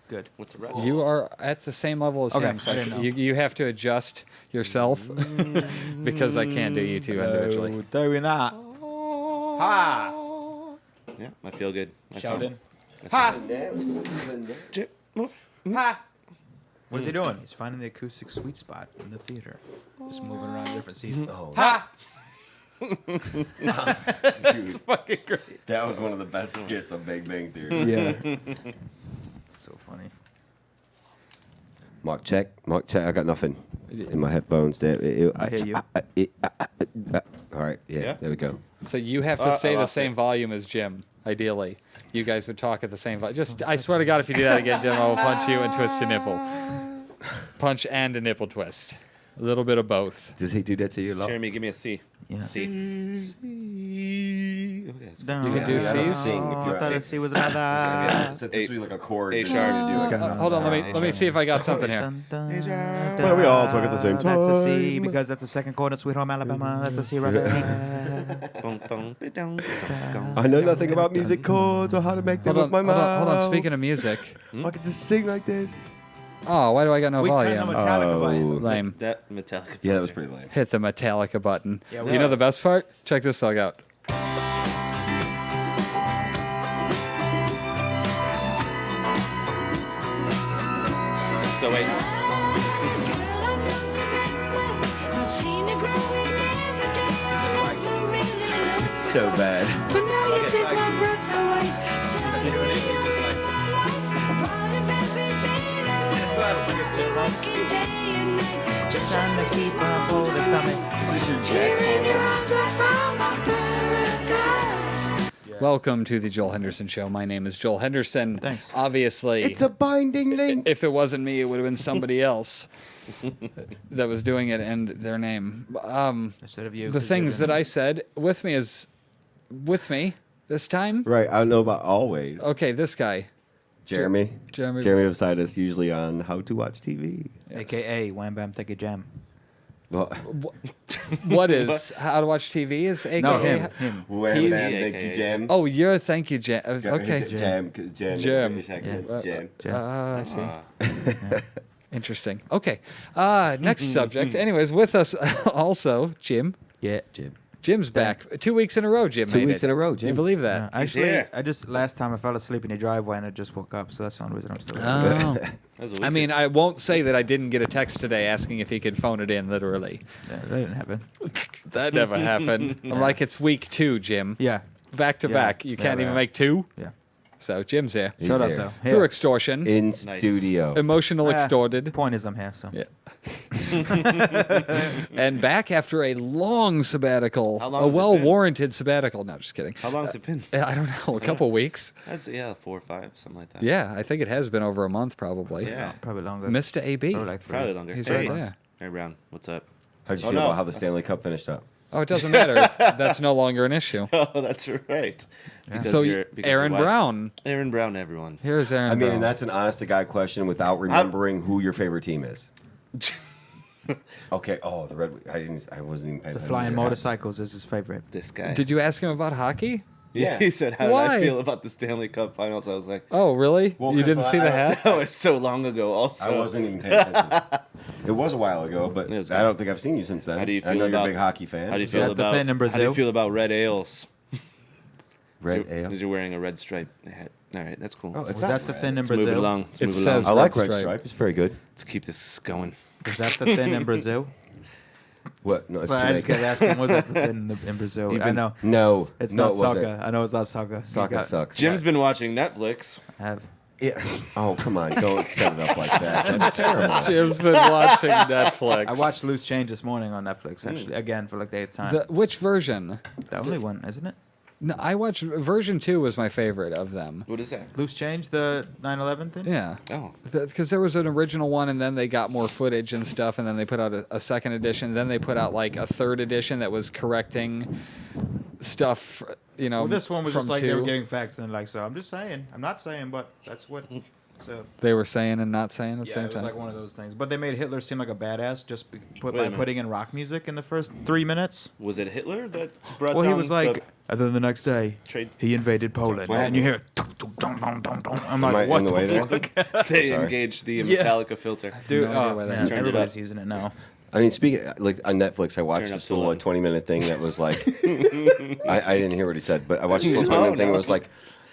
Good. What's a red? You are at the same level as him. So I didn't know. you have to adjust yourself because I can't do you two individually. No, doing that. Ha! Yeah, I feel good. Shout in. Ha! Ha! What is he doing? He's finding the acoustic sweet spot in the theater. Just moving around different seats. Oh, Ha! dude, Fucking great. that was one of the best skits on Big Bang Theory. Yeah. So funny. Mark check. I got nothing in my headphones. There. I hear you. All right. Yeah. There we go. So you have to stay the same volume as Jim, ideally. You guys would talk at the same volume. I swear to God, if you do that again, Jim, I will punch you and twist your nipple. Punch and a nipple twist. A little bit of both. Does he do that to you a lot? Jeremy, give me a C. Yeah. C. Okay, let's go. You can do C's? Sing if I you're thought a C was another. So this would be like a chord. A that sharp. you do. Hold on, let me see if I got something here. Why don't we all talk at the same That's a C time? because that's the second chord in Sweet Home Alabama. That's a C right there. I know nothing about music chords or how to make them with my mouth. Hold on. Speaking of music. I can just sing like this. Oh, why do I got no We turned the volume? Metallica button. Lame. That Metallica. Yeah, that was pretty lame. Hit the Metallica button. Yeah, You know the best part? Check this song out. So wait. So bad. But now you take my breath away. Suddenly you're in my life, part of everything I know. You're working day and night, just trying to keep my hold of something. Here in your arms I found my paradise. Welcome to the Joel Henderson Show. My name is Joel Henderson. Thanks. Obviously, It's a binding link. if it wasn't me, it would have been somebody else that was doing it and their name. Instead of you. The things that I said with me this time. Right, I don't know about always. Okay, this guy. Jeremy. Jeremy Vasaitis, usually on How to Watch TV. Yes. AKA Wham Bam Take a Jam. Well, What is How to Watch TV? Is AKA? No, him. Wham He's- Bam, thank you, Jam. Oh, you're thank you, Jam. Okay. Jam. Jam. Jam. I see. Interesting. Okay. Next subject. Anyways, with us also, Jim. Yeah. Jim. Jim's back. 2 weeks in a row, Jim. 2 made weeks it. in a row, Jim. You believe that? Actually, here. I just last time I fell asleep in the driveway and I just woke up, so that's the only reason I'm still here. Oh. That was a I weekend. mean, I won't say that I didn't get a text today asking if he could phone it in, literally. Yeah, that didn't happen. That never happened. I'm like, it's week 2, Jim. Yeah. Back to Yeah. back. You can't Yeah, even yeah. make 2? Yeah. So, Jim's here. He's Shut up, here. though. Through Yeah. extortion. In studio. Emotional extorted. Point is I'm here, so. Yeah. And back after a long sabbatical. How long A has it been? well-warranted sabbatical. No, just kidding. How long has it been? I don't know. A couple weeks. That's 4 or 5, something like that. Yeah, I think it has been over a month, probably. Yeah. Probably longer. Mr. AB. Probably like 3. Probably longer. He's Hey. right there. Hey, Brown, what's up? How'd you Oh, feel no. about how the Stanley Cup finished up? Oh, it doesn't matter. That's no longer an issue. Oh, that's right. Because So, because Aaron your wife- Brown. Aaron Brown, everyone. Here's Aaron I mean, Brown. and that's an honest-to-God question without remembering who your favorite team is. Okay. Oh, the Red. I wasn't even paying The attention. flying motorcycles is his favorite. This guy. Did you ask him about hockey? Yeah, he said, "How Why? did I feel about the Stanley Cup Finals?" I was like, Oh, really? Well, you 'cause didn't see the hat? "That was so long ago." Also, I wasn't even paying attention. It was a while ago, but It was I don't think I've seen you since then. How do you I feel know about you're a big hockey fan. How do you Is feel that the about thing in How do you Brazil? feel about red ales? Red So- ale. Because you're wearing a red stripe hat. All right, that's cool. Oh, let's, it's Was not that the red. thing in let's move it Brazil? along. Let's It move it says along. I like Red Red Stripe. Stripe. It's very good. Let's keep this going. Was that the thing in Brazil? What? No, it's Sorry, I just Jamaica. kept asking, was that the thing in Brazil? You've I been- know. No, It's no, not it wasn't. soccer. I know it's not soccer. Soccer sucks. Jim's been watching Netflix. I have. Yeah. Oh, come on. Don't set it up like that. That's terrible. Jim's been watching Netflix. I watched Loose Change this morning on Netflix, actually. Again, for like the 8th time. Which version? The only one, isn't it? No, I watched version 2 was my favorite of them. What is that? Loose Change, the 9/11 thing? Yeah. Oh, Because there was an original one, and then they got more footage and stuff, and then they put out a second edition. Then they put out like a third edition that was correcting stuff, Well, this one was from just like they were 2. getting facts and like, so I'm just saying. I'm not saying, but that's what. So They were saying and not saying at the yeah, same it was time. like one of those things. But they made Hitler seem like a badass just Wait a by minute. putting in rock music in the first 3 minutes. was it Hitler that brought Well, down he was like, And then the next day, Trade- he invaded Poland. What? And you hear, I'm Am I like, what in the the way there? fuck? They Sorry. engaged the Yeah. Metallica filter. Dude, No idea oh, why that man, happened. Turned it everybody's up. using it now. I mean, speaking like on Netflix, I watched Turn up this to little 11. 20-minute thing that was like, I didn't hear what he said, but I watched this little 20-minute thing that was like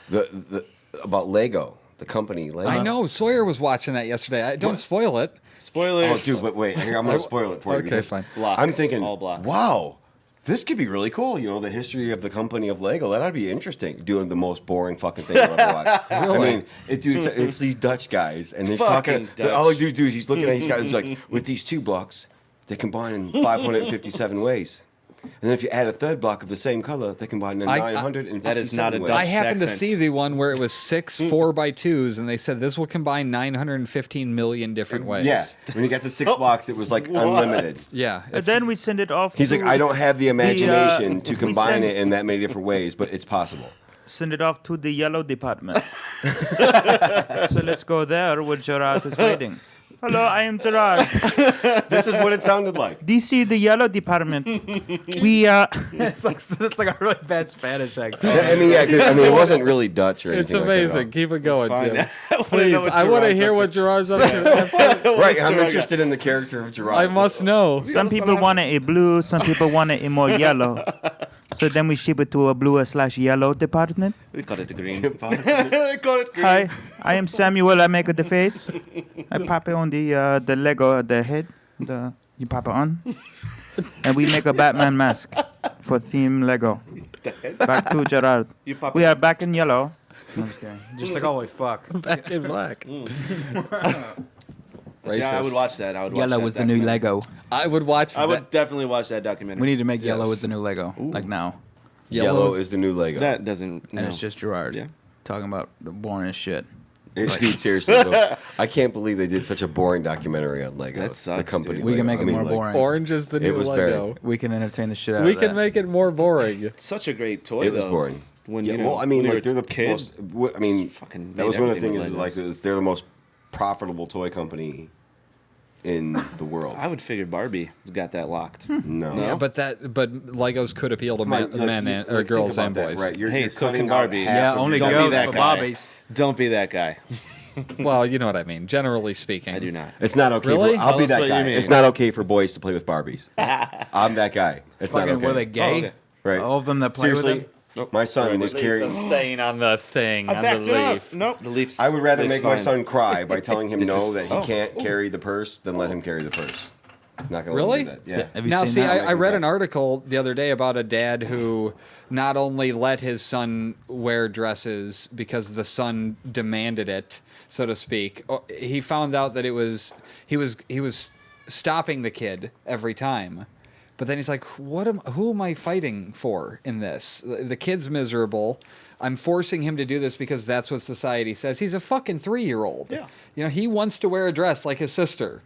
the about Lego, the company Lego. I know Sawyer was watching that yesterday. Don't spoil it. Spoilers. Oh, dude, but wait, here, I'm gonna spoil it for you. Okay, because fine. Blocks. I'm thinking, All blocks. wow, this could be really cool. You know, the history of the company of Lego. That'd be interesting. Doing the most boring fucking thing I've ever watched. Really? I mean, it's these Dutch guys, and they're Fucking talking. All Dutch. they do is he's looking at these guys. He's like, with these 2 blocks, they combine in 557 ways. And then if you add a third block of the same color, they combine in I- 957 That is not a ways. Dutch I happened to accent. see the one where it was 6 4x2s, and they said this will combine 915 million different ways. Yeah, when you got the 6 blocks, it was like unlimited. Yeah. And it's- then we send it off. He's like, to I don't have the imagination to we combine send- it in that many different ways, but it's possible. Send it off to the yellow department. So let's go there where Gerard is waiting. Hello, I am Gerard. This is what it sounded like. DC, the yellow department. We It's like a really bad Spanish accent. I mean, yeah, 'cause, I mean, it wasn't really Dutch or anything. it's like that at amazing. all. Keep it going, fine. Jim. I wanna Please, know what I want to Gerard's hear up what to. Gerard's up to. Absolutely. Right, I'm Gerard interested in the character of Gerard. I must know. some people want it in blue, some people want it in more yellow. So then we ship it to a blue/yellow department. They call it the green. They call it green. Hi, I am Samuel. I make the face. I pop it on the Lego, the head. You pop it on, and we make a Batman mask for theme Lego. Back to Gerard. You pop We it. are back in yellow. Just like, holy fuck. Back in black. Yeah, I would watch that. I would watch Yellow that was the new documentary. Lego. I would watch I that. would definitely watch that documentary. We need to make yellow Yes. with the new Lego. Like now. Yellow is the new Lego. That doesn't. And it's just Gerard. Yeah. Talking about the boringest shit. It's, dude, seriously, though, I can't believe they did such a boring documentary on Lego. That sucks, the company. dude. We can Lego. make it I mean, more like, boring. Orange is the new was Lego. We can entertain the shit out We of can that. make it more boring. such a great toy. It was though. boring. When Yeah, you know, well, I mean, when you like were they're the kid. most. I mean, Fucking that made was one of the everything things. Is with like Legos. they're the most profitable toy company in the world. I would figure Barbie got that locked. No. Yeah, but Legos could appeal to Right, men like, and, like, or think girls about and that, boys. Right. You're, Hey, you're so cutting can out Barbie. half Yeah, of only your- Don't be girls that for guy. Bobbies. Don't be that guy. Well, you know what I mean. Generally speaking, I do not. It's not okay. Really? I'll Tell be us that what you guy. mean. It's not okay for boys to play with Barbies. I'm that guy. It's not Fucking, okay. were they gay? Oh, okay. Right. All of them that play Seriously, with them? my son was carrying. stain on the thing I on backed the it up. leaf. Nope. The Leafs. I would rather Leafs make my fine. son cry by telling him This no is- that he oh. can't carry the purse than let him carry the purse. Not gonna Really? let him do that. Yeah. Have you Now, seen see, that? I read an article the other day about a dad who not only let his son wear dresses because the son demanded it, so to speak. He found out that he was stopping the kid every time, but then he's like, who am I fighting for in this? The kid's miserable. I'm forcing him to do this because that's what society says. He's a fucking 3-year-old. Yeah. You know, he wants to wear a dress like his sister.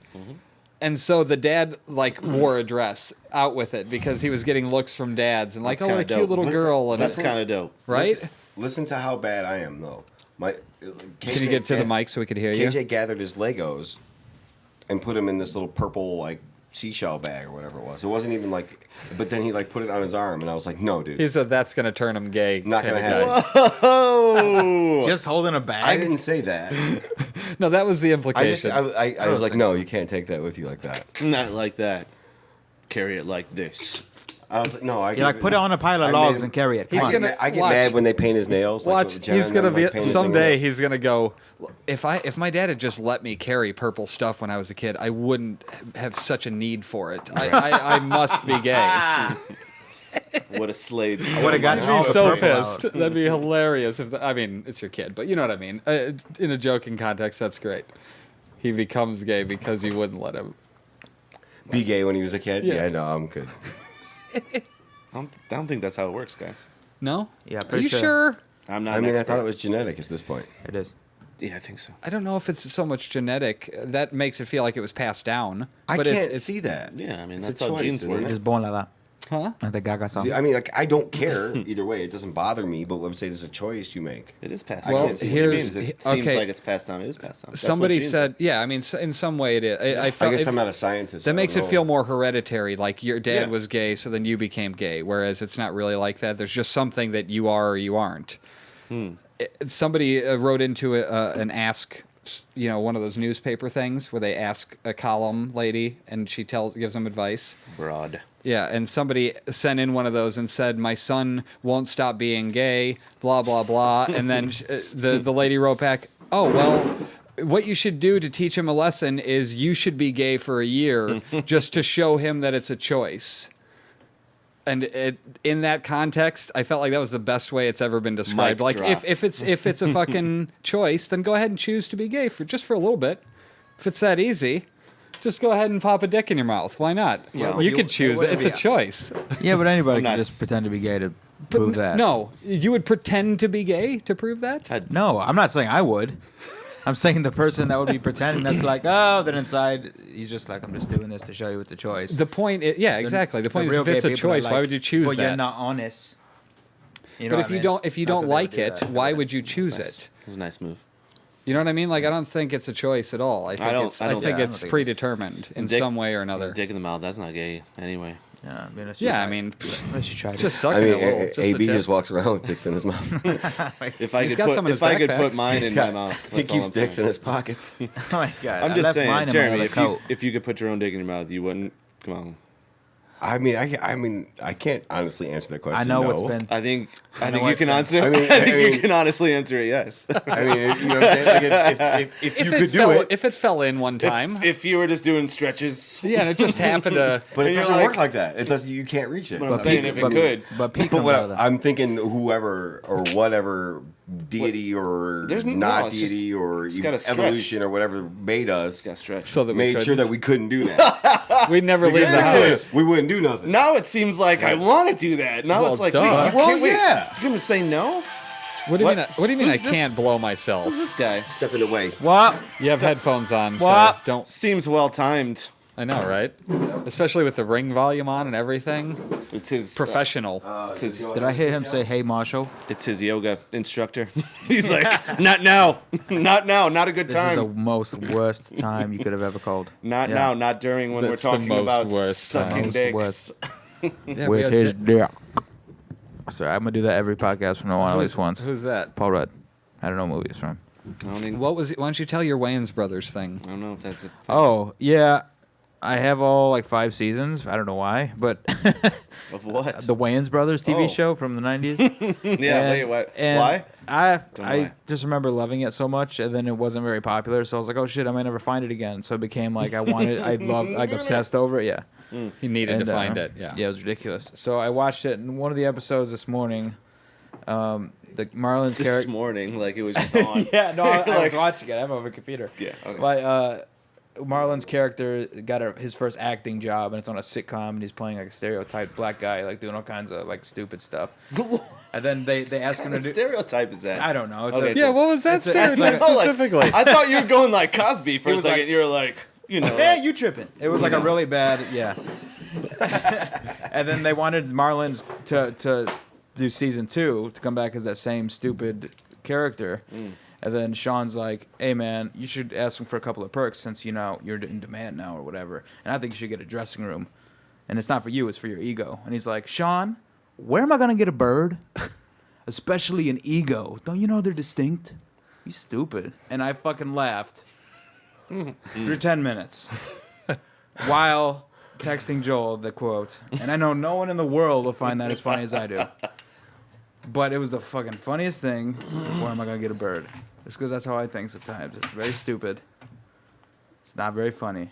And so the dad wore a dress out with it because he was getting looks from dads and like, That's oh, what a kinda cute dope. little girl, and That's kind of dope. right. Listen to how bad I am, though. Can you get to the mic so we could hear you? KJ gathered his Legos and put them in this little purple like seashell bag or whatever it was. It wasn't even like, but then he like put it on his arm, and I was like, no, dude, He said that's gonna turn him gay. not gonna kinda guy. happen. Oh. Just holding a bag? I didn't say that. No, that was the I just implication. I was like, no, you can't take that with you like that. Not like that. Carry it like this. I was like, no, I. You're like, put it on a pile of I logs made- and carry it. He's Come on. gonna- I get watch. mad when they paint his nails. Watch, Like, Jenna he's gonna and them, be like, paint his someday. fingernails. He's gonna go. If my dad had just let me carry purple stuff when I was a kid, I wouldn't have such a need for it. I must be gay. What a slade. I would have gotten all I'd be the so purple out. pissed. That'd be hilarious. I mean, it's your kid, but you know what I mean. In a joking context, that's great. He becomes gay because you wouldn't let him. Be gay when he was a kid. Yeah. Yeah, no, I'm good. I don't think that's how it works, guys. No? Yeah, Are pretty you sure. sure? I'm not. I an mean, I expert. thought it was genetic at this point. It is. Yeah, I think so. I don't know if it's so much genetic. That makes it feel like it was passed down. I but can't it's see that. Yeah, I mean It's that's a how choice, genes isn't work. it? You're just born like that. Huh? At the Gaga song. I mean, like, I don't care either way. It doesn't bother me, but I'm saying it's a choice you make. It is passed Well, down. What do you here's- mean? It okay. seems like it's passed down. It is passed down. That's Somebody what Gene said, yeah, I mean, in some way it is. I felt I guess it- I'm not a scientist. That I makes don't it know. feel more hereditary, like your dad Yeah. was gay, so then you became gay, whereas it's not really like that. There's just something that you are or you aren't. Somebody wrote into an ask, one of those newspaper things where they ask a column lady and she gives them advice. broad. Yeah, and somebody sent in one of those and said, "My son won't stop being gay," blah blah blah, and then the lady wrote back, "Oh well, what you should do to teach him a lesson is you should be gay for a year just to show him that it's a choice." And in that context, I felt like that was the best way it's ever been described. Mic Like drop. if it's a fucking choice, then go ahead and choose to be gay for a little bit. If it's that easy. Just go ahead and pop a dick in your mouth. Why not? Well, you could choose it. It's a choice. Yeah, but anybody I'm can not just s- pretend to be gay to prove that. No, you would pretend to be gay to prove that? No, I'm not saying I would. I'm saying the person that would be pretending that's like, oh, then inside he's just like, I'm just doing this to show you it's a choice. The point is, yeah, exactly. The point is, real if it's gay a people are choice, why like, would you choose well, that? you're not honest. You know But what I mean? if you Not don't that they like would do it, that. why would you choose Nice. it? It was a nice move. You know what I mean? Like, I don't think it's a choice at all. I think don't- it's I don't- think yeah, I don't it's think it's- predetermined in Dick- some way or another. Dick in the mouth. That's not gay anyway. Yeah, I mean, unless Yeah, you I mean, unless you try to. just suck I it mean, a little. Just a AB tip. just walks around with dicks in his mouth. If I He's could got put, some in if his I could backpack. put mine in my got- mouth, he that's all keeps I'm dicks in saying. his pockets. Oh my god! I'm I just left saying, mine in my Jeremy, other coat. if you could put your own dick in your mouth, you wouldn't. Come on. I mean, I can't honestly answer that question. I know no. what's been. I think know you can what's answer. I mean- I think I you mean- can honestly answer it. Yes. I mean, you know what I'm saying? Like if you could do it, if it fell in one time, if you were just doing stretches. yeah, and it just happened to. but it and you're doesn't like- work like that. It does. You can't reach it. But I'm saying if it could. But peak But comes what out of that. I'm thinking, whoever or whatever deity or There's no- not it's just- deity or it's gotta stretch. evolution or whatever made us, Got stretch. So that we made sure couldn't. that we couldn't do that. We'd never leave the Because house. we wouldn't do nothing. Now it seems like I want to do that. Now Well, it's like, duh. wait, you Well, can't wait. yeah. You're gonna say no? What do you What? mean? What do you mean? I Who's this? can't blow myself. Who's this guy? Step in the way. What? You have headphones on, so What? don't. Seems well timed. I know, right? Especially with the ring volume on and everything. It's his Professional. It's his, Did I hear him say, "Hey, Marshall"? it's his yoga instructor. He's like, not now, not now, not a good This is the time. most worst time you could have ever called. Not Yeah. now, not during when That's the we're talking most about worst time. sucking Most dicks. worst. Yeah, we With had his di- dick. Sorry, I'm gonna do that every podcast from now on, at least once. Who's that? Paul Rudd. I don't know what movie it's from. I don't, think, What was it? Why don't you tell your Wayans brothers thing? I don't know if that's a Oh yeah, I have all like 5 seasons. I don't know why, but of what? the Wayans Brothers TV Oh. show from the 90s. yeah, wait, what? And Why? I Don't know I why. just remember loving it so much, and then it wasn't very popular. So I was like, oh shit, I might never find it again. So it became like I wanted, I loved, like obsessed over it. Yeah. He needed And, to find it. Yeah. Yeah, it was ridiculous. So I watched it, and one of the episodes this morning, the Marlon's This character. morning, like it was just on. Yeah, no, I was Like- watching it. I'm on my computer. Yeah, okay. But Marlon's character got his first acting job, and it's on a sitcom, and he's playing like a stereotyped black guy, like doing all kinds of like stupid stuff. And then they ask him to What do. stereotype is that? I don't know. It's Okay, a, Yeah, what was that It's a- stereotype it's Oh, like, specifically? I thought you were going like Cosby for It a was second. like- you were like, you know. Yeah, like- you tripping. It was like a really bad, yeah. And then they wanted Marlon's to do season 2 to come back as that same stupid character. And then Sean's like, "Hey man, you should ask him for a couple of perks since you know you're in demand now or whatever. And I think you should get a dressing room. And it's not for you, it's for your ego." And he's like, "Sean, where am I gonna get a bird? Especially an ego. Don't you know they're distinct? You stupid." And I fucking laughed for 10 minutes while texting Joel the quote. And I know no one in the world will find that as funny as I do. But it was the fucking funniest thing. Where am I gonna get a bird? It's because that's how I think sometimes. It's very stupid. It's not very funny.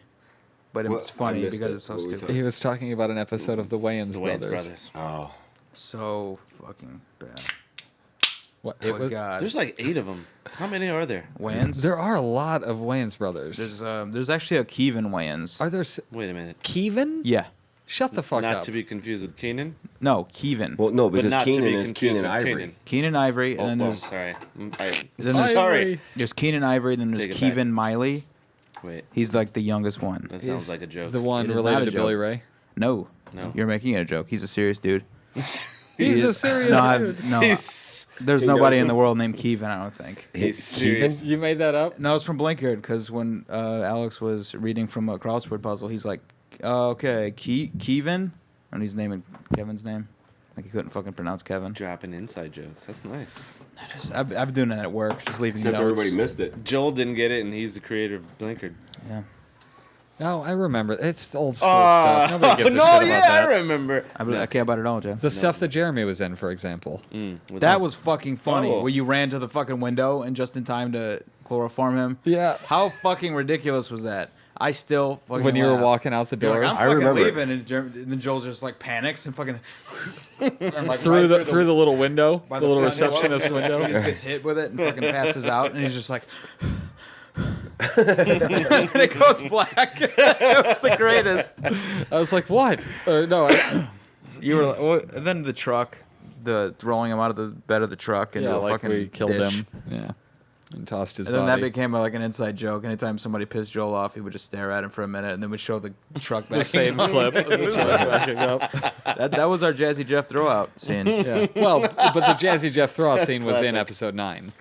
But What? it's I funny missed because it. it's so What were we stupid. He was talking about an episode of the Wayans The Wayans brothers. brothers. Oh, So fucking bad. What, Oh my God. There's like 8 of them. How many are there? Wayans? There are a lot of Wayans brothers. There's actually a Kevin Wayans. Are there Wait a minute. Kevin? Yeah. Shut the fuck Not up. to be confused with Keenan. No, Kevin. well, no, But because not to Keenan be is confused Keenan with Ivory. Keenan. Keenan Ivory, Oh, and then well, there's sorry. then there's, Sorry. there's Keenan Ivory, then there's Take it back. Kevin Miley. Wait, He's like the youngest one. that He's sounds like a joke. The one It is not related a to Billy joke. Ray. No, No. You're making it a joke. He's a serious dude. He's a serious dude. No. He's There's He nobody knows in it. the world named Kevin. I don't think. serious. You made that up? No, it's from Blinkard because when Alex was reading from a crossword puzzle, he's like, "Okay, Kevin," and he's naming Kevin's name. Like he couldn't fucking pronounce Kevin. Dropping inside jokes. That's nice. I've been doing that at work, just leaving Except notes. everybody missed it. Joel didn't get it, and he's the creator of Blinkard. Yeah, No, I remember. It's old school stuff. Nobody gives a no, shit about yeah, that. I remember. I care about it all, Jim. The stuff that Jeremy was in, for example. That was fucking funny. Oh. Where you ran to the fucking window and just in time to chloroform him. Yeah. How fucking ridiculous was that? I still fucking When you were laugh. walking out the You're door. like, I'm I fucking remember it. leaving, and then Joel just like panics and fucking and, like, through right the little window, by the little front door. receptionist window. He just gets hit with it and fucking passes out, and he's just like, and it goes black. It was the greatest. I was like, what? No, You were, well, and then the truck, the throwing him out of the bed of the truck into yeah, a like fucking we killed ditch. him. Yeah, and tossed his And then that body. became like an inside joke. Anytime somebody pissed Joel off, he would just stare at him for a minute, and then would show the truck back. The same clip of the truck backing up. That was our Jazzy Jeff throwout scene. Yeah. Well, but the Jazzy Jeff throwout scene was in classic. episode 9,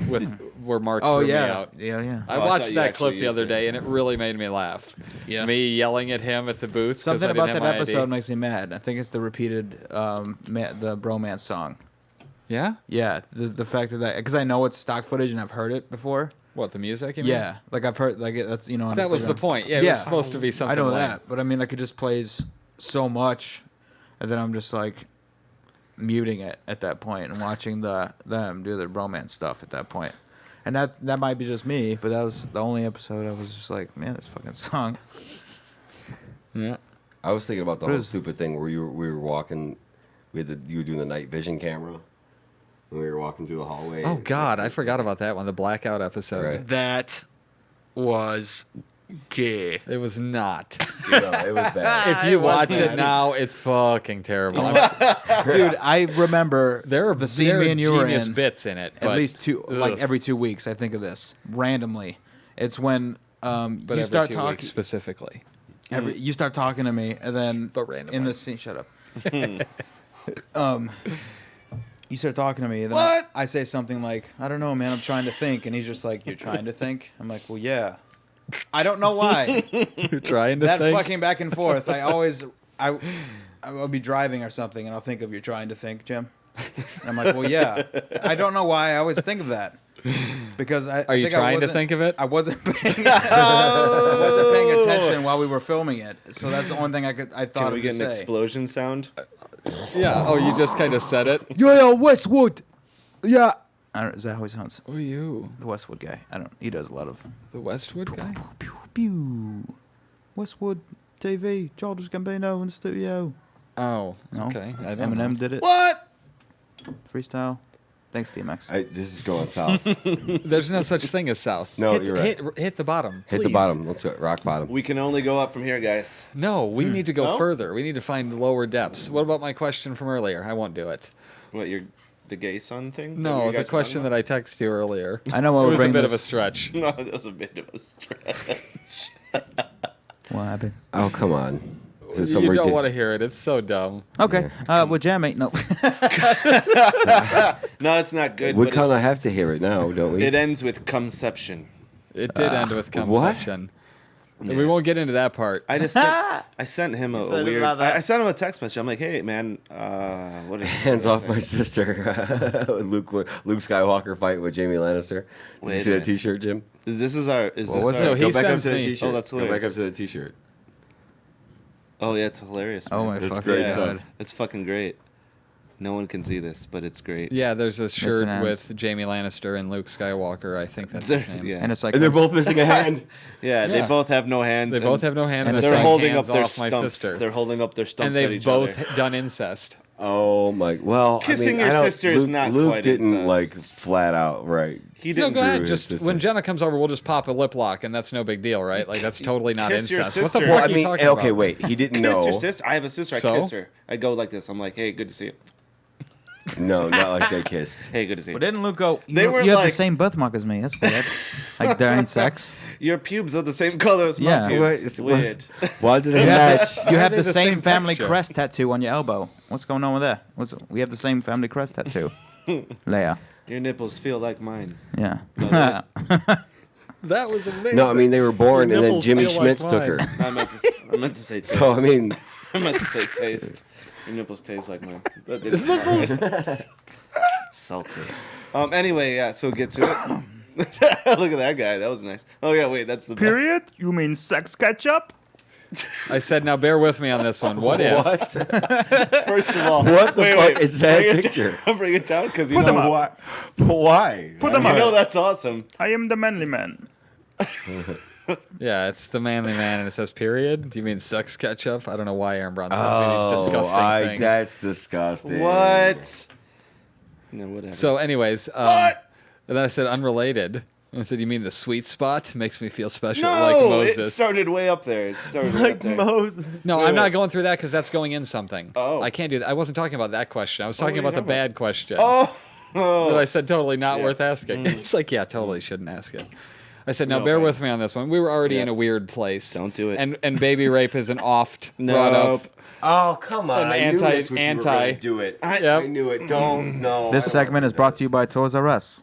with where Mark Oh threw me yeah, out. yeah. I Oh, I thought watched you that clip actually the other used it. day, and it really made me laugh. Yeah. Me yelling at him at the booth. 'cause Something I about didn't that have my episode ID. makes me mad. I think it's the repeated the bromance song. Yeah. Yeah, the fact that because I know it's stock footage and I've heard it before. What, the music? You mean? Yeah, like I've heard like that's on That was the Instagram. point. Yeah, it was supposed to be something. I know like, that, but I mean, like it just plays so much, and then I'm just like muting it at that point and watching them do their bromance stuff at that point. And that might be just me, but that was the only episode I was just like, man, this fucking song. Yeah. I was thinking about the What whole is- stupid thing where we were walking, you were doing the night vision camera, and we were walking through the hallway. Oh God, I forgot about that one. The blackout episode. Right. That was gay. It was not. You know, it was bad. If you watch it now, it's fucking terrible. Dude, I remember There are the scene me and you were genius in. bits in it. At but- least like ugh. every 2 weeks, I think of this randomly. It's when But you every start 2 talking. weeks specifically. You start talking to me, and then But randomly. in the scene, shut up. You start talking to me, and then What? I say something like, "I don't know, man. I'm trying to think," and he's just like, "You're trying to think?" I'm like, "Well, yeah." I don't know why. You're trying to That think. fucking back and forth. I'll be driving or something, and I'll think of "You're trying to think, Jim." And I'm like, "Well, yeah." I don't know why I always think of that. Because Are you trying to think of it? I wasn't paying. I wasn't paying attention while we were filming it, so that's the only thing I thought Can of we to get an say. explosion sound? Yeah. Oh, you just kind of said it. Yeah, Westwood. Yeah. I don't, is that how he sounds? Oh, you. The Westwood guy. I don't. He does a lot of. The Westwood guy? Pew, pew. Westwood TV. Childish Gambino in the studio. Oh, No. okay. I don't Eminem know. did it. What? Freestyle. Thanks, DMX. This is going south. There's no such thing as South. No, hit, you're right. Hit the bottom. Hit the please. bottom. Let's go. Rock bottom. We can only go up from here, guys. No, we need to go No? further. We need to find lower depths. What about my question from earlier? I won't do it. What, the gay son thing? No, the question that I texted you earlier. I know what It would was a bring bit of a this- stretch. No, that was a bit of a stretch. What happened? Oh, come on. You don't want to hear it. It's so dumb. Okay. Well, Jam ain't no. No, it's not good. We but kind of it's- have to hear it now, don't we? It ends with conception. It did end with what? conception. So we won't get into that part. I just sent him a said weird. about that. I sent him a text message. I'm like, hey man, what? Hands off my sister. Luke Skywalker fight with Jamie Lannister. Did Wait you see a that minute. T-shirt, Jim? Is this our? Is this what's our? So he Go back up sends to the me- T-shirt. Oh, that's Go back hilarious. up to the T-shirt. Oh yeah, it's hilarious. Oh man. my That's fucking great Yeah, stuff. god. it's fucking great. No one can see this, but it's great. Yeah, there's a shirt an ass. with Jamie Lannister and Luke Skywalker. I think that's They're- his name. yeah. And it's like And they're both missing a hand. Yeah, Yeah. they both have no hands. They and both have no hand, and and they're they're holding up hands their off my stumps. sister. They're holding up their stumps And at they've each both other. done incest. Oh my! Well, Kissing I your don't- sister is Luke, not Luke quite didn't incest. like flat out right. He No, didn't. go ahead. his Just sister. when Jenna comes over, we'll just pop a lip lock, and that's no big deal, right? Like that's totally not Kiss your incest. What the sister. fuck Well, are you talking okay, about? wait. He didn't Kiss know. your sister. I have a sister. So? I kiss her. I go like this. I'm like, hey, good to see you. No, not like they kissed. Hey, good to see you. But didn't Luke go? They You, were you have like- the same birthmark as me. That's weird. Like during sex. Your pubes are the same color as my Yeah. pubes. What- It's weird. Why do they You have match? the, you have they the the same same family texture? crest tattoo on your elbow. What's going on with that? We have the same family crest tattoo. Leia. Your nipples feel like mine. Yeah. That was amazing. No, I mean they were born, Your and then nipples Jimmy feel like Schmitz took her. mine. I meant to say taste. So I mean, I meant to say taste. Your nipples taste like mine. That didn't salty. Anyway, yeah. So get to it. Look at that guy. That was nice. Oh yeah. Wait. That's the best. Period? You mean sex ketchup? I said, now bear with me on this one. What if? what? First of all, What the fuck is that bring it- picture? Bring it down because you Put them know up. Why? Put them you up. know that's awesome. I am the manly man. Yeah, it's the manly man, and it says period. Do you mean sex ketchup? I don't know why Aaron Brown sends me these disgusting things. That's disgusting. What? No, whatever. So, anyways, and then I said unrelated. And I said, you mean the sweet spot? Makes me feel special, like no, it Moses. started way up there. It started way up there. Moses. No, Wait, I'm not wait. going through that because that's going in something. Oh. I can't do that. I wasn't talking about that question. I was talking what are about you the talking bad question. Oh, That I said totally not Yeah. worth asking. It's like, yeah, totally shouldn't ask it. I said, now No, bear fine. with me on this one. We were already Yeah. in a weird place. Don't do it. And baby rape is an oft brought up. Nope. Oh come on! An I knew that's what you were anti- going to do it. Yep. I knew it. Don't no. This segment is brought to you by Toys R Us.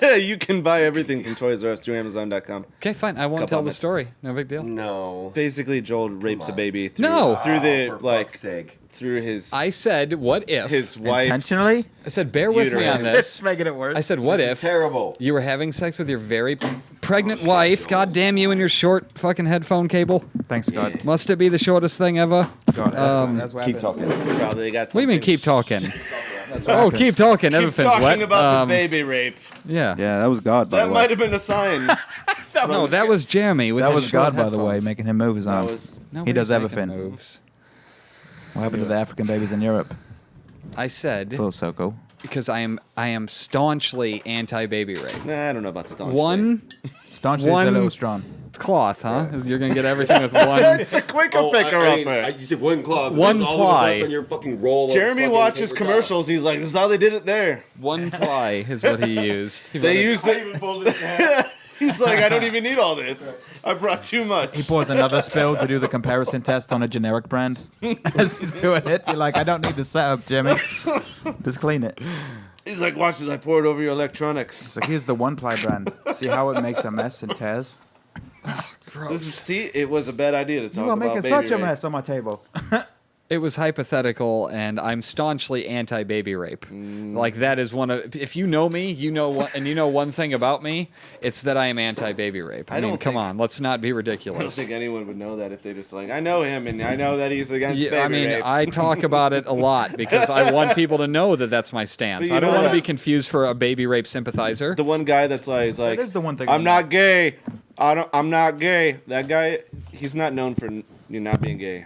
You can buy everything from Toys R Us through Amazon.com. Okay, fine. I won't Couple tell of the it. story. No big deal. No. Basically, Joel rapes a baby through, No. through the For like fuck's sake. through his I said, what if? his wife Intentionally? I said, bear with me Uterus. on this. making it worse. I said, what This is if terrible. you were having sex with your very pregnant wife? God damn you and your short fucking headphone cable. Thanks, God. Must it be the shortest thing ever? God that's what Keep happened. talking. Probably got. What do you mean something- keep talking? That's what Oh, happened. keep talking. Keep Everything's talking wet. about the baby rape. Yeah. Yeah, that was God, by That the way. might have been a sign. No, that was Jeremy with That his was short God, by the way, headphones. making him move his That arm. was. Nobody's does making everything. Moves. What happened to the African babies in Europe? I said Full circle. because I am staunchly anti-baby rape. Nah, I don't know about staunch. One Staunchly is One- a little strong. cloth, huh? You're gonna get everything with one. It's a quicker picker upper. You said one claw. but One there's all ply. Of on your fucking roll. of Jeremy fucking watches paper commercials. He's like, "This is how they did it there." One ply is what he used. They used it. He's like, "I don't even need all this. I brought too much." He pours another spill to do the comparison test on a generic brand. As he's doing it, you're like, I don't need the setup, Jimmy. Just clean it. He's like, "Watch this. I pour it over your electronics." So here's the one ply brand. See how it makes a mess and tears? This is, see, it was a bad idea to talk You are about making baby such a rape. mess on my table. It was hypothetical, and I'm staunchly anti-baby rape. Like that is one of. If you know me, you know what, and you know one thing about me, it's that I am anti-baby rape. I mean, don't come think- on, let's not be I don't ridiculous. think anyone would know that if they just like, I know him and I know that he's against baby Yeah, I mean, rape. I talk about it a lot because I want people to know that that's my stance. But you I don't know want to be that- confused for a baby rape sympathizer. the one guy that's like, he's like, is the one thing I'm I not gay. I'm not gay. That guy, he's not known for not being gay.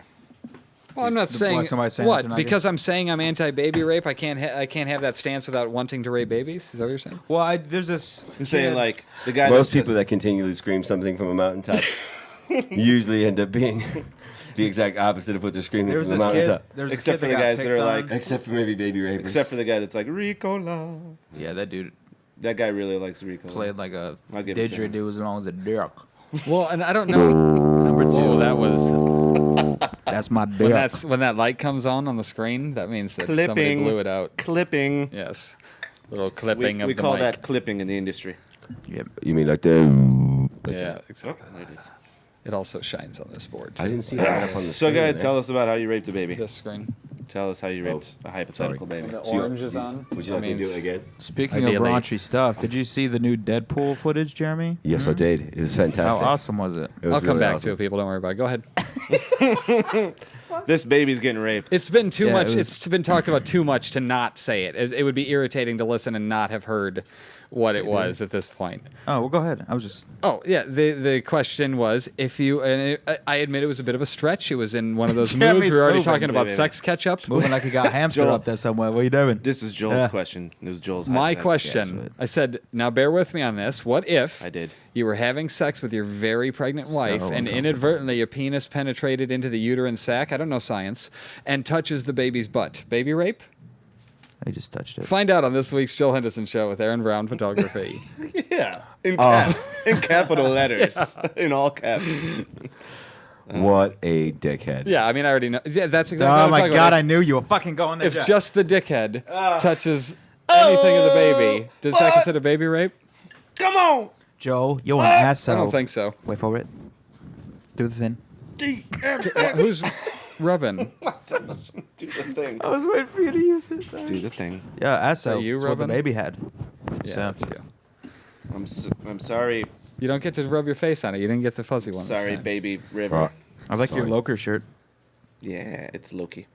Well, I'm not Why saying somebody's saying that what you're not because I'm saying I'm anti-baby rape. I can't have that stance without wanting to rape babies. Is that what you're saying? Well, there's this. I'm saying like the guy. Most that people that continually scream something from a mountaintop usually end up being the exact opposite of what they're screaming There was from the this kid. mountaintop. There was this Except kid for that the got guys that are picked like- on. Except for maybe baby rapers. except for the guy that's like Ricola. Yeah, that dude That guy really likes Ricola. played like a I'll give it to him. didgeridoo as long as a dick. Well, and I don't know. Number two, that was That's my when dick. when that light comes on the screen. That means that somebody Clipping. blew it out. Clipping. Yes, little clipping of We the call mic. that clipping in the industry. Yep. You mean like the? Yeah, exactly. There it is. It also shines on this board. I didn't see that up on the So screen. go ahead, there. tell us about how you raped a baby. This screen. Tell us how you raped a hypothetical baby. The So you- orange is on. Would you that like me to do means- it again? Speaking Ideally. of raunchy stuff, did you see the new Deadpool footage, Jeremy? Yes, I did. It was How fantastic. awesome was it? It was I'll come really back awesome. to it, people. Don't worry about it. Go ahead. This baby's getting raped. It's been too Yeah, much. it was- It's been talked about too much to not say it. It would be irritating to listen and not have heard what it was at this point. Oh, well, go ahead. I was just. Oh yeah, the question was if you and I admit it was a bit of a stretch. It was in one of those moods. Jeremy's We were already moving. talking about Wait. sex ketchup. Moving like he got hamster Joel. up there somewhere. What are you doing? This is Joel's Yeah. question. It was Joel's. My hypothetical. question. I said, now bear with me on this. What if I did. you were having sex with your very pregnant wife and uncomfortable. inadvertently a penis penetrated into the uterine sac? I don't know science, and touches the baby's butt. Baby rape? I just touched it. Find out on this week's Joel Henderson Show with Aaron Brown Photography. Yeah, in caps, in capital letters, in all caps. What a dickhead. Yeah, I mean, I already know. Yeah, that's exactly Oh what I'm my talking god, about. I knew you were fucking going there. If Jack. just the dickhead touches anything of the baby, does that consider baby rape? Come on, Joe, you're an asshole. I don't think so. Wait for it. Do the thing. Who's rubbing? do the thing. I was waiting for you to use it. Sorry. Do the thing. Yeah, asshole. you That's what the rubbing? baby had. Yeah, So- that's you. I'm sorry. You don't get to rub your face on it. You didn't get the fuzzy one. this Sorry, time. baby River. I like your Sorry. Loker shirt. Yeah, it's Loki.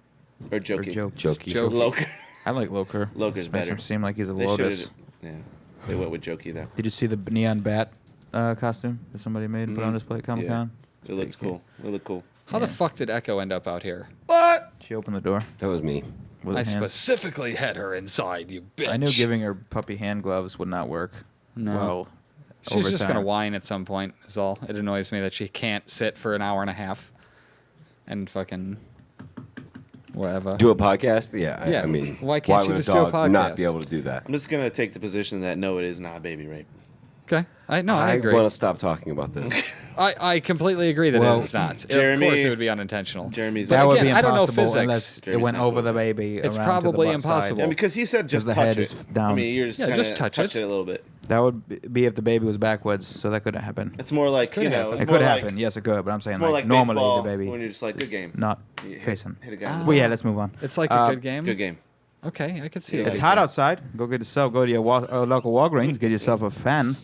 Or Or Jokey. Jokey. Joke. Loker. I like Loker. Loker's Makes better. him seem like he's a They lotus. should've- Yeah, they went with Jokey though. Did you see the neon bat costume that somebody made and put on Mhm. display at Comic Con? It looks cool. It looked cool. How the fuck did Echo end up out here? What? She opened the door That was me. with I her hands. specifically had her inside, you bitch. I knew giving her puppy hand gloves would not work. No. Well, She's over just time. gonna whine at some point. Is all. It annoys me that she can't sit for an hour and a half, and fucking whatever. Do a podcast? Yeah. Yeah. I mean, Why can't you would just a do a dog not podcast? be able to do that? I'm just gonna take the position that no, it is not baby rape. Okay. I agree. want to stop talking about this. I completely agree that Well, it's not. Jeremy- Of course, it would be unintentional. Jeremy's But that would again, be I don't know impossible physics. unless it Jeremy's went not over the cool. baby. It's around probably to the butt impossible. side. Yeah, because he said just the touch head it. is down. I mean, you're just Yeah, kinda just touch touch it. it a little bit. That would be if the baby was backwards, so that couldn't happen. It's more like Could you know. happen. It's It more could like, happen. Yes, it could. But I'm saying It's more like normally baseball the baby when you're just like good game. not You hit- facing. Hit a guy. Ah. Well, yeah, let's move on. It's like a good game. Good game. Okay, I could see Yeah, it. It's Good hot game. outside. Go get yourself. Go to your local Walgreens. Get yourself a fan.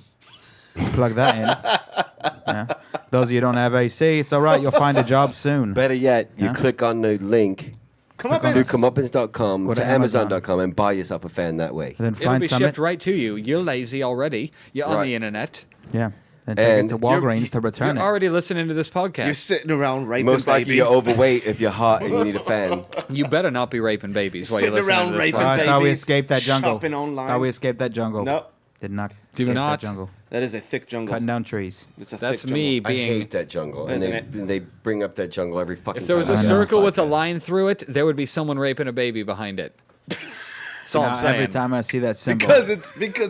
Plug that in. Yeah. Those of you who don't have AC, it's all right. You'll find a job soon. Better yet, you Yeah. click on the link Come up Click on through Yes. comeuppance.com Go to to Amazon. amazon.com and buy yourself a fan that way. And then It'll find be Summit. shipped right to you. You're lazy already. You're on Right. the internet. Yeah. Then take And it to you're- Walgreens to return You're it. already listening to this podcast. You're sitting around raping Most likely babies. you're overweight if you're hot and you need a fan. You better not be raping babies while you're Sitting listening around to this raping Oh, podcast. I thought we babies, escaped that jungle. shopping online. Thought we escaped that jungle. Nope. Did not. Do escape not. That jungle. That is a thick jungle. Cutting down trees. It's a That's thick me jungle. I being. hate that jungle. And Isn't they, it? and they bring up that jungle every fucking If there was a time. I know. circle with a line through it, there would be someone raping a baby behind it. That's all Now, I'm saying. every time I see that symbol. Because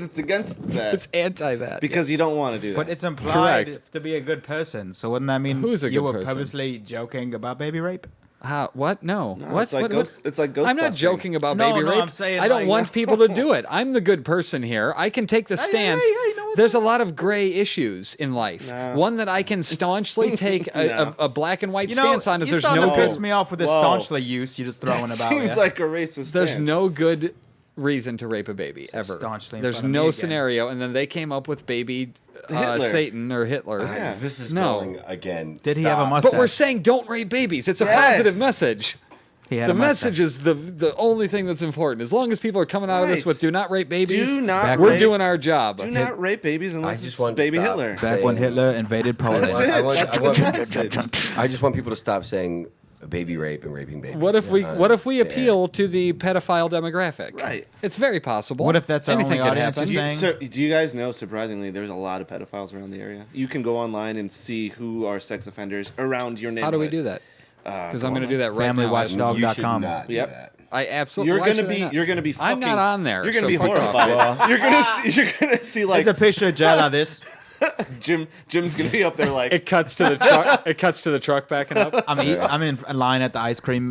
it's against that. It's anti that. because you don't want to do that. But it's implied Correct. to be a good person. So wouldn't that mean Who's a you good were person? purposely joking about baby rape? How? What? No. No, What? It's like what? ghost, it's like ghost I'm not busting. joking about No, baby no, rape. I'm saying, I don't like- want people to do it. I'm the good person here. I can take the Hey, stance. hey, hey, no, it's There's a not. lot of gray issues in life. No. One that I can staunchly take a, No. a black and white You know, stance on is you there's starting no to piss good. me off with this Whoa. staunchly use you're just throwing That about. seems yeah. like a racist There's stance. no good reason to rape a baby ever. staunchly in There's front of me no again. scenario, and then they came up with baby Hitler. Satan or Hitler. Yeah. This is No. going again. Did he have a Stop. mustache? But we're saying don't rape babies. It's a Yes. positive message. He had The a mustache. message is the only thing that's important. As long as people are coming out of this Right. with "do not rape babies," Do not Back we're rape, doing our job. Do not rape babies unless just it's wanted to baby stop. Hitler. Back when Hitler invaded Poland. That's it. That's the message. I just want people to stop saying baby rape and raping babies. What if we Yeah. What if we Yeah. appeal to the pedophile demographic? Right. It's very possible. What if that's our Anything only could audience, happen. you're saying? Do you guys know, surprisingly, there's a lot of pedophiles around the area? You can go online and see who are sex offenders around your neighborhood. How do we do that? Because I'm going to do that right now. FamilyWatchdog. You should Dog.com. not do Yep. that. I absolutely. You're why gonna should I be. not? You're gonna be. I'm not fucking- on there. You're gonna so be fuck off. horrified. You're gonna see. You're gonna see like There's a picture of Jell of this. Jim's gonna be up there like. It cuts to the truck. It cuts to the truck backing up. I'm in a line at the ice cream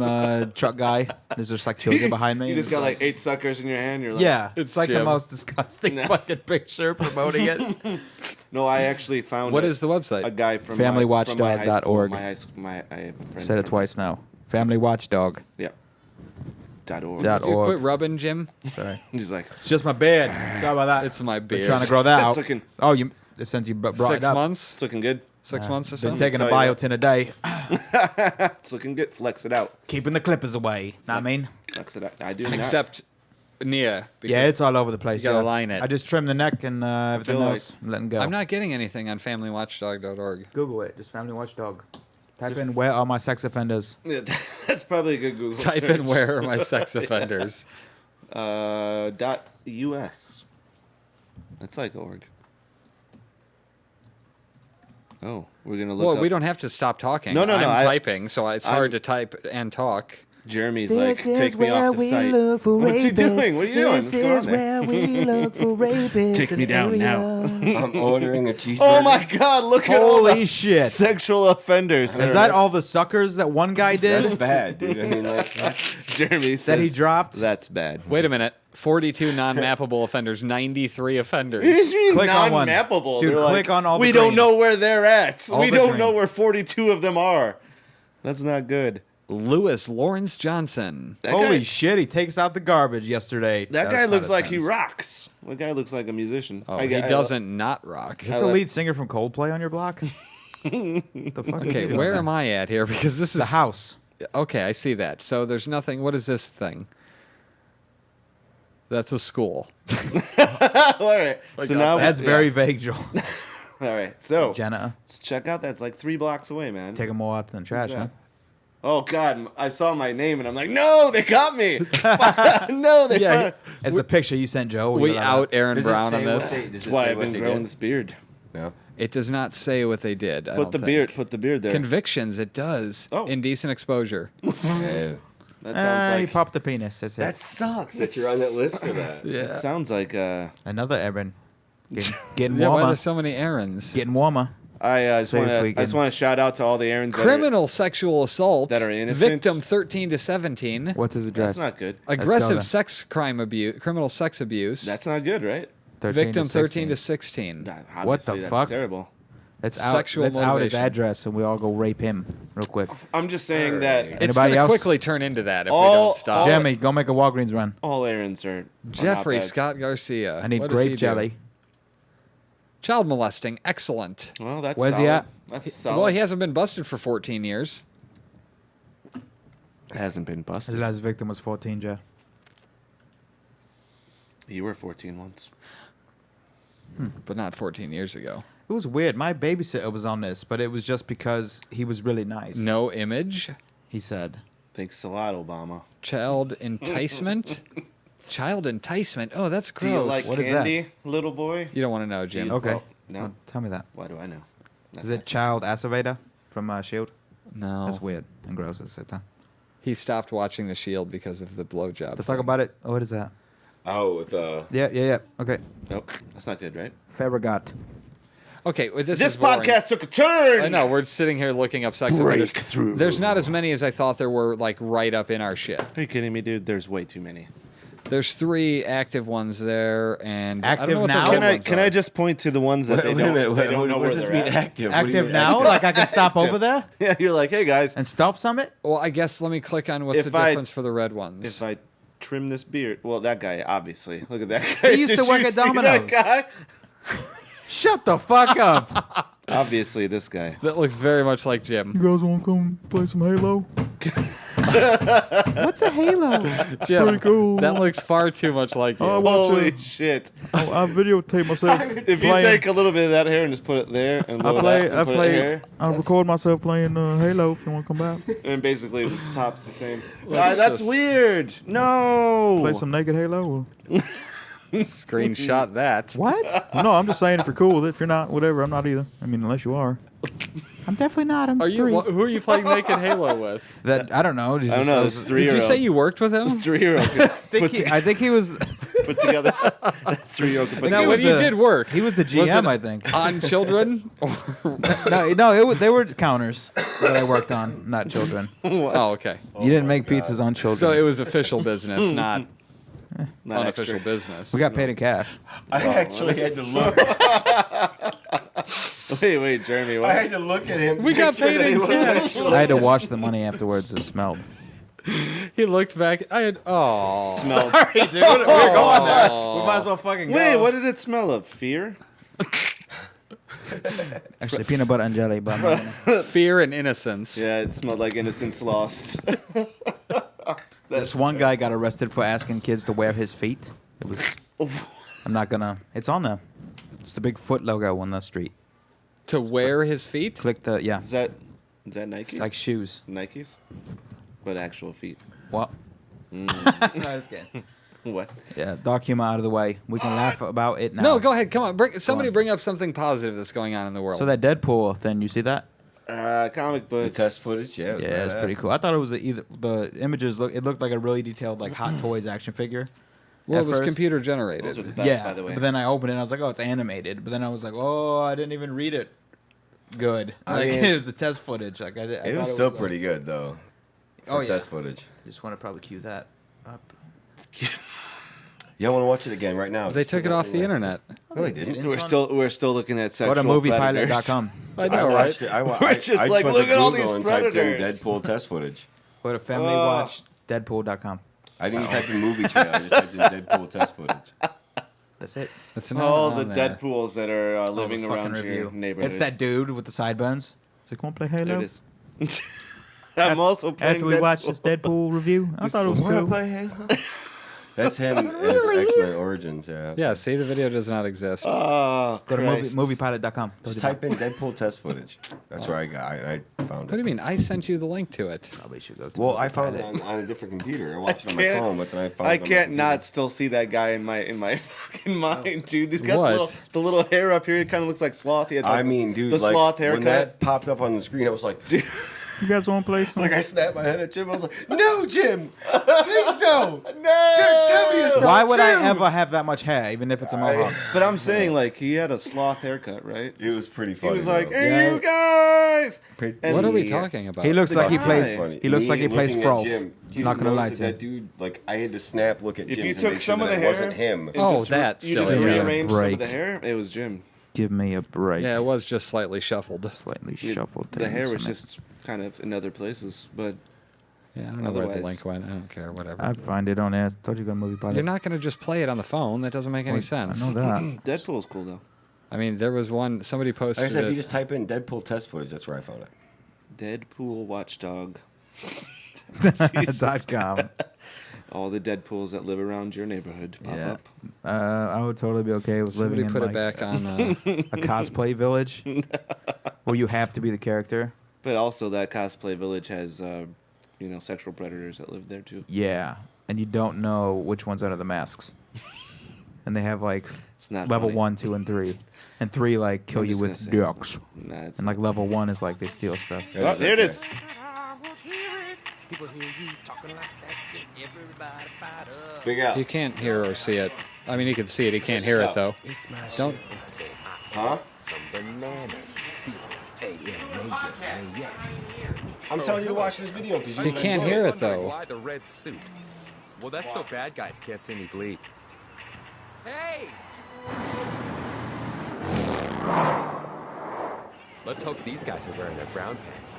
truck guy. There's just like children behind me. You just got like 8 suckers in your hand. You're like. yeah, It's it's like the Jim. most disgusting No. fucking picture promoting it. No, I actually found. What a, is the website? a guy from FamilyWatchdog.org. My high school. I have a friend. Said it twice now. Family Watchdog. Yeah. .org. Dot Did you org. quit rubbing, Jim? Sorry. He's like. It's just my beard. Sorry about that. It's my Been beard. trying to grow that That's out. looking. Oh, you since you brought 6 it up. months. It's looking good. 6 months or Been so. taking a Tell you biotin a day, It's looking good. Flex it out. keeping the clippers away. Know what I mean? Flex it out. I do not. Except Nia. because Yeah, it's all over the place. You gotta yeah. line it. I just trimmed the neck and everything feel else. I'm letting go. I'm not getting anything on FamilyWatchdog.org. Google it. Just Family Watchdog. Type in where are my sex offenders. Yeah, that's probably a good Google Type search. in where are my sex offenders. .us. That's like org. Oh, we're gonna look. Well, up. we don't have to stop talking. No, I'm I- typing, so it's hard to type and talk. Jeremy's like, take me off the site. What's he doing? What are you doing? What's going on there? where we look for rapists. Take me down now. I'm ordering a cheeseburger. Oh my God! Look at all Holy the shit. sexual offenders. Is that all the suckers that one guy That's did bad, dude. I mean, like, Jeremy says that he dropped? that's bad. Wait a minute. 42 non-mappable offenders, 93 offenders. Click on one. non-mappable. Dude, They're click like, on all the we don't green. know where they're at. All We the don't green. know where 42 of them are. That's not good. Lewis Lawrence Johnson. That Holy guy, shit, he takes out the garbage yesterday. that guy That's looks not a like he sentence. rocks. That guy looks like a musician. Oh, I he get- I- doesn't not rock. Is that the lead singer from Coldplay on your block? The fuck is he Okay, doing where there? am I at here? Because this is The house. Okay, I see that. So there's nothing. What is this thing? That's a school. All right. So now That's very vague, Joel. All right. So Jenna, let's check out. That's like 3 blocks away, man. take them all out to the trash, Who's huh? that? Oh God! I saw my name and I'm like, no, they got me. No, they. Yeah, found- As the picture you sent Joe. We you let out Aaron does it Brown say on what this. they- does it That's why say I've what been they growing did? this beard. No. It does not say what they did. I Put don't the think. beard. Put the beard there. Convictions. It does. Oh. Indecent exposure. Yeah. That sounds He like. popped the penis. That's it. That sucks that you're on that list for that. Yeah. That sounds like. Another Aaron. Getting Yeah. Why warmer. there's so many errands? Getting warmer. I just So if want to. we I just can- want to shout out to all the errands. Criminal sexual assault. that are innocent? Victim 13 to 17. What's his address? That's not good. Aggressive then. sex crime abuse. Criminal sex abuse. That's not good, right? 13 Victim to 13 to 16. 16. What the Obviously, that's fuck? Terrible. Let's out. Sexual Let's out his motivation. address and we all go rape him real quick. I'm just saying that It's Anybody going to else? quickly turn into that if we All- don't stop. Jeremy, go make a Walgreens run. all errands are. Jeffrey not bad. Scott Garcia. I need What does he grape do? jelly. Child molesting. Excellent. Well, that's Where's he solid. at? That's solid. Well, he hasn't been busted for 14 years. hasn't been His busted. last victim was 14, Jeff. You were 14 once. But not 14 years ago. It was weird. My babysitter was on this, but it was just because he was really nice. No image. He said. Thanks a lot, Obama. Child enticement. Child enticement. Oh, that's Do you gross. like What is candy, little boy? You don't want to know, Jim. You- Okay. Well, no. Well, tell me that. Why do I know? That's Is it not- Child Activator from Shield? No. That's weird and gross at the same time. He stopped watching The Shield because of the blowjob. Let's talk about it. Oh, what is that? Oh, with Yeah. Okay. Nope. That's not good, right? Farragut. Okay, well, this This is boring. podcast took a turn. I know, we're sitting here looking up sex offenders. There's not as many as I thought there were, like, right up in our shit. Are you kidding me, dude? There's way too many. There's 3 active ones there, and I don't Active know what now? the Can real I ones can are. I just point to the ones that they don't, they don't know what where does this they're mean at? active? What do you Active mean now? active? Like I can stop over there Yeah, you're like, hey guys, and stop summit? Well, I guess let me click on what's If the I- difference for the red ones. if I trim this beard, well, that guy obviously. Look at that guy. He used to Did work you at see Domino's. That guy. Shut the fuck up. Obviously, this guy. That looks very much like Jim. guys want to come play some Halo? What's a halo? Jim, pretty cool. that looks far too much like you. Holy shit! I videotape myself. If you take a little bit of that hair and just put it there and lower that and put it here, I record myself playing Halo if you want to come back. and basically the top's the same. Let's That's just- weird. No. Play some naked Halo. Screenshot that. What? No, I'm just saying if you're cool with it. If you're not, whatever. I'm not either. I mean, unless you are. I'm definitely not. I'm Are you? 3. Who are you playing Naked Halo with? That I don't know. I don't know. This Did 3-year-old. you say you worked with him? 3-year-old I think he was. put together. 3-year-old could put Now, he when was you the- did work, He was the Was GM, it I think. on children. No, they were counters that I worked on, not children. Oh, okay. You didn't make pizzas on children. So it was official business, not Not unofficial extra. business. we got paid in cash. I actually had to look. Wait, Jeremy. I had What? to look at him. We got make sure paid that he in wasn't cash. actually- I had to wash the money afterwards. It smelled. He looked back. I had. Oh. Smelled. Sorry, dude. We're going there. We might as well fucking go. Wait, what did it smell of? Fear? Actually, peanut butter and jelly, but I'm not gonna- Fear and innocence. Yeah, it smelled like innocence lost. This one guy got arrested for asking kids to wear his feet. It was. I'm not gonna. It's on there. It's the big foot logo on the street. To wear his feet? Click the yeah, Is that Nike? like shoes. Nikes? But actual feet. What? No, just kidding. What? Yeah, dark humor out of the way. We can laugh about it now. No, go ahead. Come on. Somebody bring up something positive that's going on in the world. So that Deadpool thing, you see that? Comic The books. test footage, yeah. Yeah, it's pretty cool. I thought it was either the images looked like a really detailed like Hot Toys action figure. Well, at it was first. computer Those generated. are the best, Yeah, by the way. but then I opened it and I was like, oh, it's animated. But then I was like, oh, I didn't even read it. Good. I Like, mean, it was the test footage. Like I It thought was still pretty good though. Oh for yeah. test footage. Just want to probably cue that up. You don't want to watch it again right now. They Just took put it off the away. internet. No, they didn't. We're still looking at Go sexual to predators. moviepilot.com. I I know, right? watched it. We're just like, went to look at all Google these and typed in predators. Deadpool test footage. Go to familywatchdeadpool.com. I didn't even type in movie trailer. I just typed in Deadpool test footage. That's it. It's not All on the there. Deadpools that are Oh, living the fucking around your neighborhood. It's that dude with the sideburns. It's like, want to play There Halo? it is. I'm also playing After we watched Deadpool. this Deadpool review, I thought it was cool. That's him as X-Men Origins. Yeah. Yeah, see, the video does not exist. Oh, Go to Christ. moviepilot.com. Just type in Deadpool test footage. That's where I found What do you it. mean? I sent you the link to it. Probably should go to Well, I found it Moviepilot. on a different computer. I watched it on my can't- phone, but then I found I it on my can't computer. not still see that guy in my fucking mind, dude. He's got What? the little hair up here. It kind of looks like Sloth. He had, like, I mean, dude, the like sloth when haircut. that popped up on the screen, I was like, Dude, You guys want to play some? like I snapped my head at Jim. I was like, no, Jim, please no. no. Tell me it's not Why would Jim. I ever have that much hair, even if it's a mohawk? But I'm saying, like, he had a sloth haircut, right? It was pretty He funny. was like, though. "Hey, Yeah. you guys!" And What are we he- talking about? He looks like he Why? plays. Funny. He looks Me like he plays looking at Froth. Jim, you Not gonna lie noticed to you. that dude. Like I had to snap look at If Jim you to took make some sure of the that hair, it wasn't him. and Oh, just that you just still, yeah. rearranged some of the Break. hair. It was Jim. Give me a break. Yeah, it was just slightly shuffled. Slightly It- shuffled. the hair was Some- just kind of in other places, but Yeah, I don't know where the Otherwise- link went. I don't care, whatever. I find it on there. I told you go to Moviepilot. You're not going to just play it on the phone. That doesn't make any sense. I know that. Deadpool's cool though. I mean, there was one, somebody Like I posted said, if it. you just type in Deadpool test footage, that's where I found it. Deadpool watchdog. .com. All the Deadpools that live around your neighborhood pop Yeah. up. I would totally be okay with Somebody living put in it like back on. a cosplay village where you have to be the character. But also, that cosplay village has, sexual predators that live there too. Yeah, and you don't know which ones are the masks. And they have like It's not level funny. 1, 2, and 3, and 3 like kill I'm you just with gonna say it's ducks, Nah, it's and like level 1 is like they steal stuff. Oh, there it is. Big out. You can't hear or see it. I mean, you can see it. You can't hear it though. Don't. Huh? I'm telling you to watch this video because You can't hear it though. Why the red suit? Well, that's so bad guys can't see me bleed. Hey! Let's hope these guys are wearing their brown pants.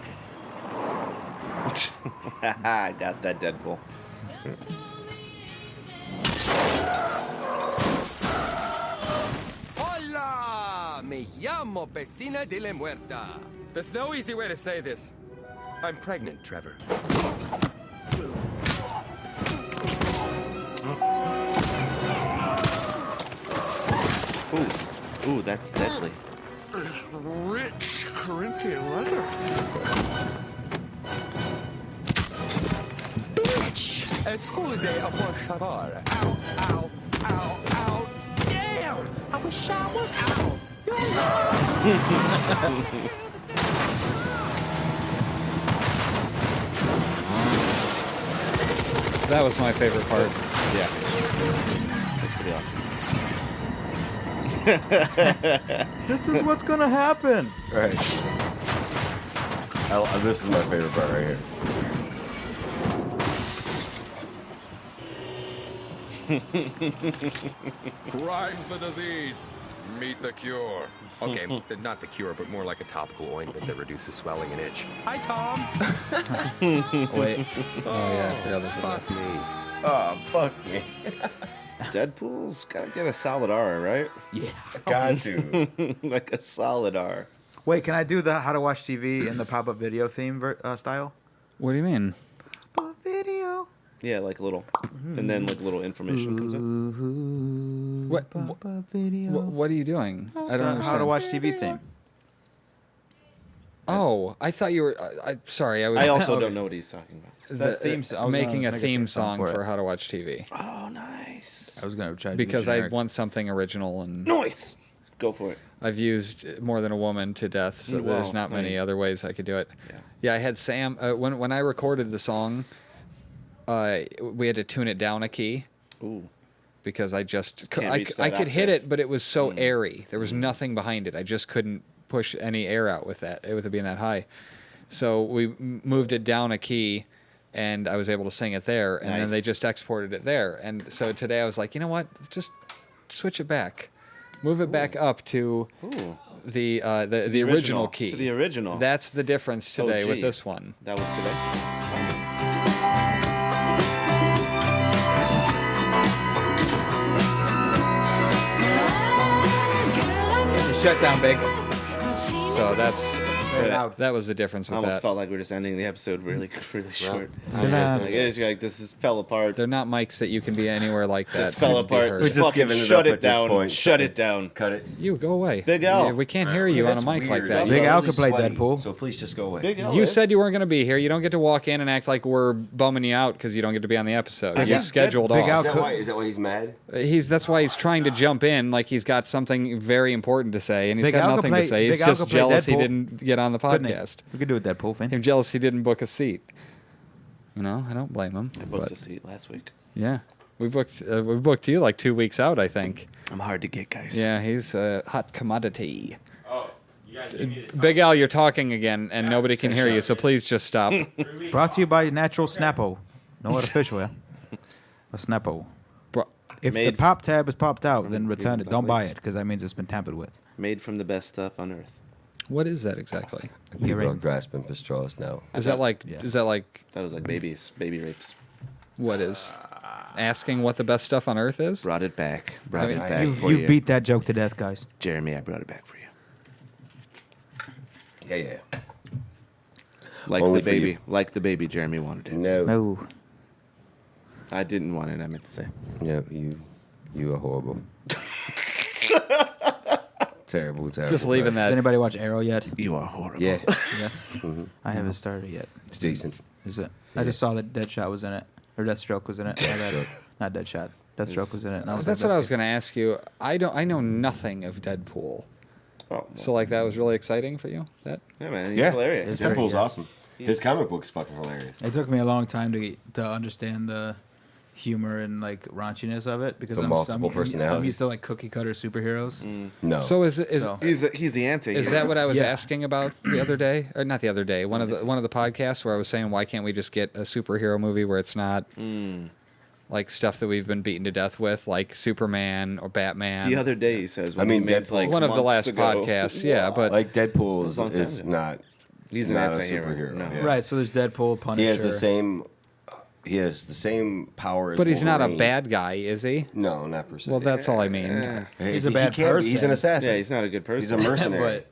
I got that Deadpool. Hola! Me llamo Vecina de la Muerta. There's no easy way to say this. I'm pregnant, Trevor. Ooh, that's deadly. Rich Corinthian leather. Bitch! Excuse, por favor. Ow, ow, ow, ow. Damn! I wish I was out. That was my favorite part. Yeah. That's pretty awesome. This is what's gonna happen. Right. This is my favorite part right here. Rhymes the disease. Meet the cure. Okay, not the cure, but more like a topical ointment that reduces swelling and itch. Hi, Tom. Wait. Oh yeah, I forgot this. Fuck me. Oh, fuck me. Deadpool's gotta get a solid R, right? Got to. Like a solid R. Wait, can I do the how to watch TV in the pop-up video theme style? What do you mean? Pop video. Yeah, like a little, and then like a little information comes up. What? Pop-up video. What are you doing? I don't How to understand. watch TV theme. Oh, I thought you were. Sorry, I was. I also don't know what he's talking about. That theme I was making gonna a make theme song for for it. How to Watch TV Oh, nice. I was gonna try to do because I generic. want something original and. Nice. Go for it. I've used more than a woman to death, so Well, there's not many other ways I could do it. Yeah. Yeah, I had Sam when I recorded the song. We had to tune it down a key Ooh. because I just Can't reach I that could hit octave. it, but it was so airy. There was nothing behind it. I just couldn't push any air out with it being that high. So we moved it down a key, and I was able to sing it there. And then they Nice. just exported it there. And so today I was like, you know what? Just switch it back, move it back up to Ooh. the original key. To the original. That's the difference today with gee. this one. That was today. Shut down, big. So that's Loud. that was the difference I with almost that. felt like we were just ending the episode really short. Sit down. Like, it's like this is fell apart. They're not mics that you can be anywhere like that. This fell and be apart. heard. We're just Fucking giving it shut up it at this down. point. Shut it down. Cut it. You go away. Big L. Yeah, we can't hear you on a That's mic like weird. that. I'm Big Al really could play sweaty, Deadpool. So please just go away. Big L. You is. said you weren't going to be here. You don't get to walk in and act like we're bumming you out because you don't get to be on the episode. I You're just scheduled Big Al off. Is that why he's mad? That's why he's trying to jump in like he's got something very important to say, and he's Big got Al could nothing play- to say. He's Big Al just could play jealous he Deadpool. didn't get on the Couldn't he? podcast. We could do a Deadpool thing. He's jealous he didn't book a seat. You know, I don't blame him. I booked But a seat last week. yeah, we booked you like 2 weeks out, I think. I'm hard to get, guys. Yeah, he's a hot commodity. Big Al, you're talking again, and nobody can hear you, so please just stop. Brought to you by Natural Snappo. No artificial, yeah. A Snappo. Bro- If Made the pop tab is popped out, from then the return it. green Don't buy buttons. it, because that means it's been tampered with. Made from the best stuff on earth. What is that exactly? People Earring. are grasping for straws now. Is that like? Yeah. Is that like? That was like baby rapes. What is? Asking what the best stuff on earth is? Brought it back. Brought mean, it back You've, for you've you. beat that joke to death, guys. Jeremy, I brought it back for you. Yeah. Like Only the for baby. you. Like the baby Jeremy wanted it. No. No. I didn't want it, I meant to say. Yeah, you are horrible. Terrible. Just leaving Does that. anybody watch Arrow yet? You are horrible. Yeah, Yeah. I haven't started yet. it's decent. Is it? I just saw that Deadshot was in it. Or Deathstroke was in it. Deathstroke. Not Deadshot. Deathstroke was in it. and I was That's like, what I was good. going to ask you. I know nothing of Deadpool. Oh, So like that was really exciting for you. That yeah, man. He's Yeah, hilarious. It's very- Deadpool's yeah. awesome. His comic book's fucking hilarious. It took me a long time to understand the humor and like raunchiness of it because The I'm multiple I'm personalities. used to like cookie cutter superheroes. No. So is So- He's the anti. is that what I was Yeah. asking about the other day, or not the other day? One of the podcasts where I was saying why can't we just get a superhero movie where it's not like stuff that we've been beaten to death with, like Superman or Batman. The other day he says. I mean, we made, Deadpool. like One of the months last ago. podcasts, yeah, but like Deadpool That's what I'm is saying. not. He's an not a anti-hero. superhero. No. yeah. Right. So there's Deadpool, Punisher. He has the same. He has the same power. As but he's not a Wolverine. bad guy, is he? No, not per se. Well, that's all I mean. He's a He bad can't be. He's person. an assassin. Yeah, he's not a good person. He's a mercenary.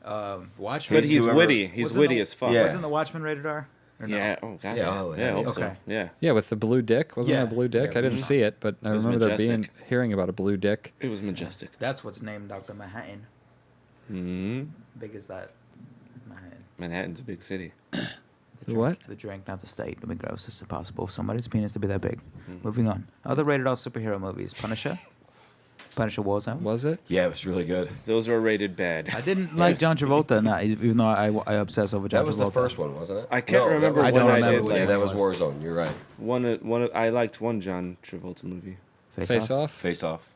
but Watchmen. But he's whoever- witty. He's Wasn't witty the- as fuck. Yeah. Wasn't the Watchmen rated R? Or no? Yeah. Oh god. Yeah, Yeah. oh, Yeah. I hope so. okay. Yeah. Yeah, with the blue dick. Wasn't there Yeah. a blue dick? Yeah, I didn't see it, but I was remember there being majestic. hearing about a blue dick. It was majestic. That's what's named Dr. Manhattan. Hmm. Big as that. Manhattan. Manhattan's a big city. The What? The drink, not the state. To be gross as possible. Somebody's penis to be that big. Mm-hmm. Moving on. Other rated R superhero movies. Punisher. Punisher Warzone. Was it? Yeah, it was really good. Those were rated bad. I didn't like John Travolta, even though I obsess over John That was Travolta. the first one, wasn't it? I can't No, that remember was- I don't when I remember did. which Like, Yeah, that was was. Warzone. You're right. I liked one John Travolta movie. Face Off? Face Off.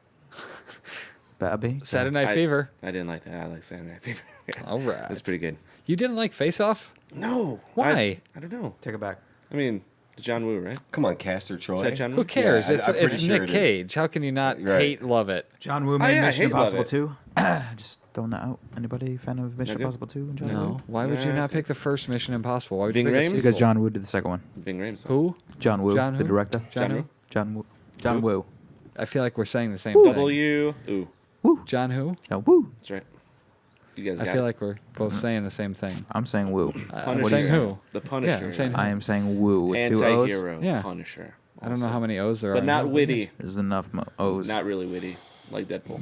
Better be. Saturday Night I- Fever. I didn't like that. I like Saturday Night Fever. All right. It was pretty good. You didn't like Face Off? No. Why? I don't know. Take it back. I mean, it's John Woo, right? Come on, Castor Troy. Is that John Woo? Who cares? Yeah, it's I'm pretty it's sure Nick it is. Cage. How can you not Right. hate love it? John Woo made yeah, I Mission hate Love Impossible It. 2. Just throwing that out. Anybody fan of Mission good? Impossible 2? And John Woo? No. Why would you Nah. not pick the first Mission Impossible? Why would Ving you pick a Rhames? sequel? Because John Woo did the second one. Ving Rhames. Who? John Woo, John the who? director. John who? John Woo. John Woo. I feel like we're saying the same thing. W. Ooh. Woo. John who? No, Woo. That's right. You guys I got feel it. like we're both saying the same thing. I'm saying Woo. I'm Punisher. saying who? The Punisher. Yeah, I'm saying I am saying Woo with 2 O's. Anti-hero. Yeah. Punisher. I don't know how many O's there are. But in not that. witty. There's enough O's. Not really witty. Like Deadpool.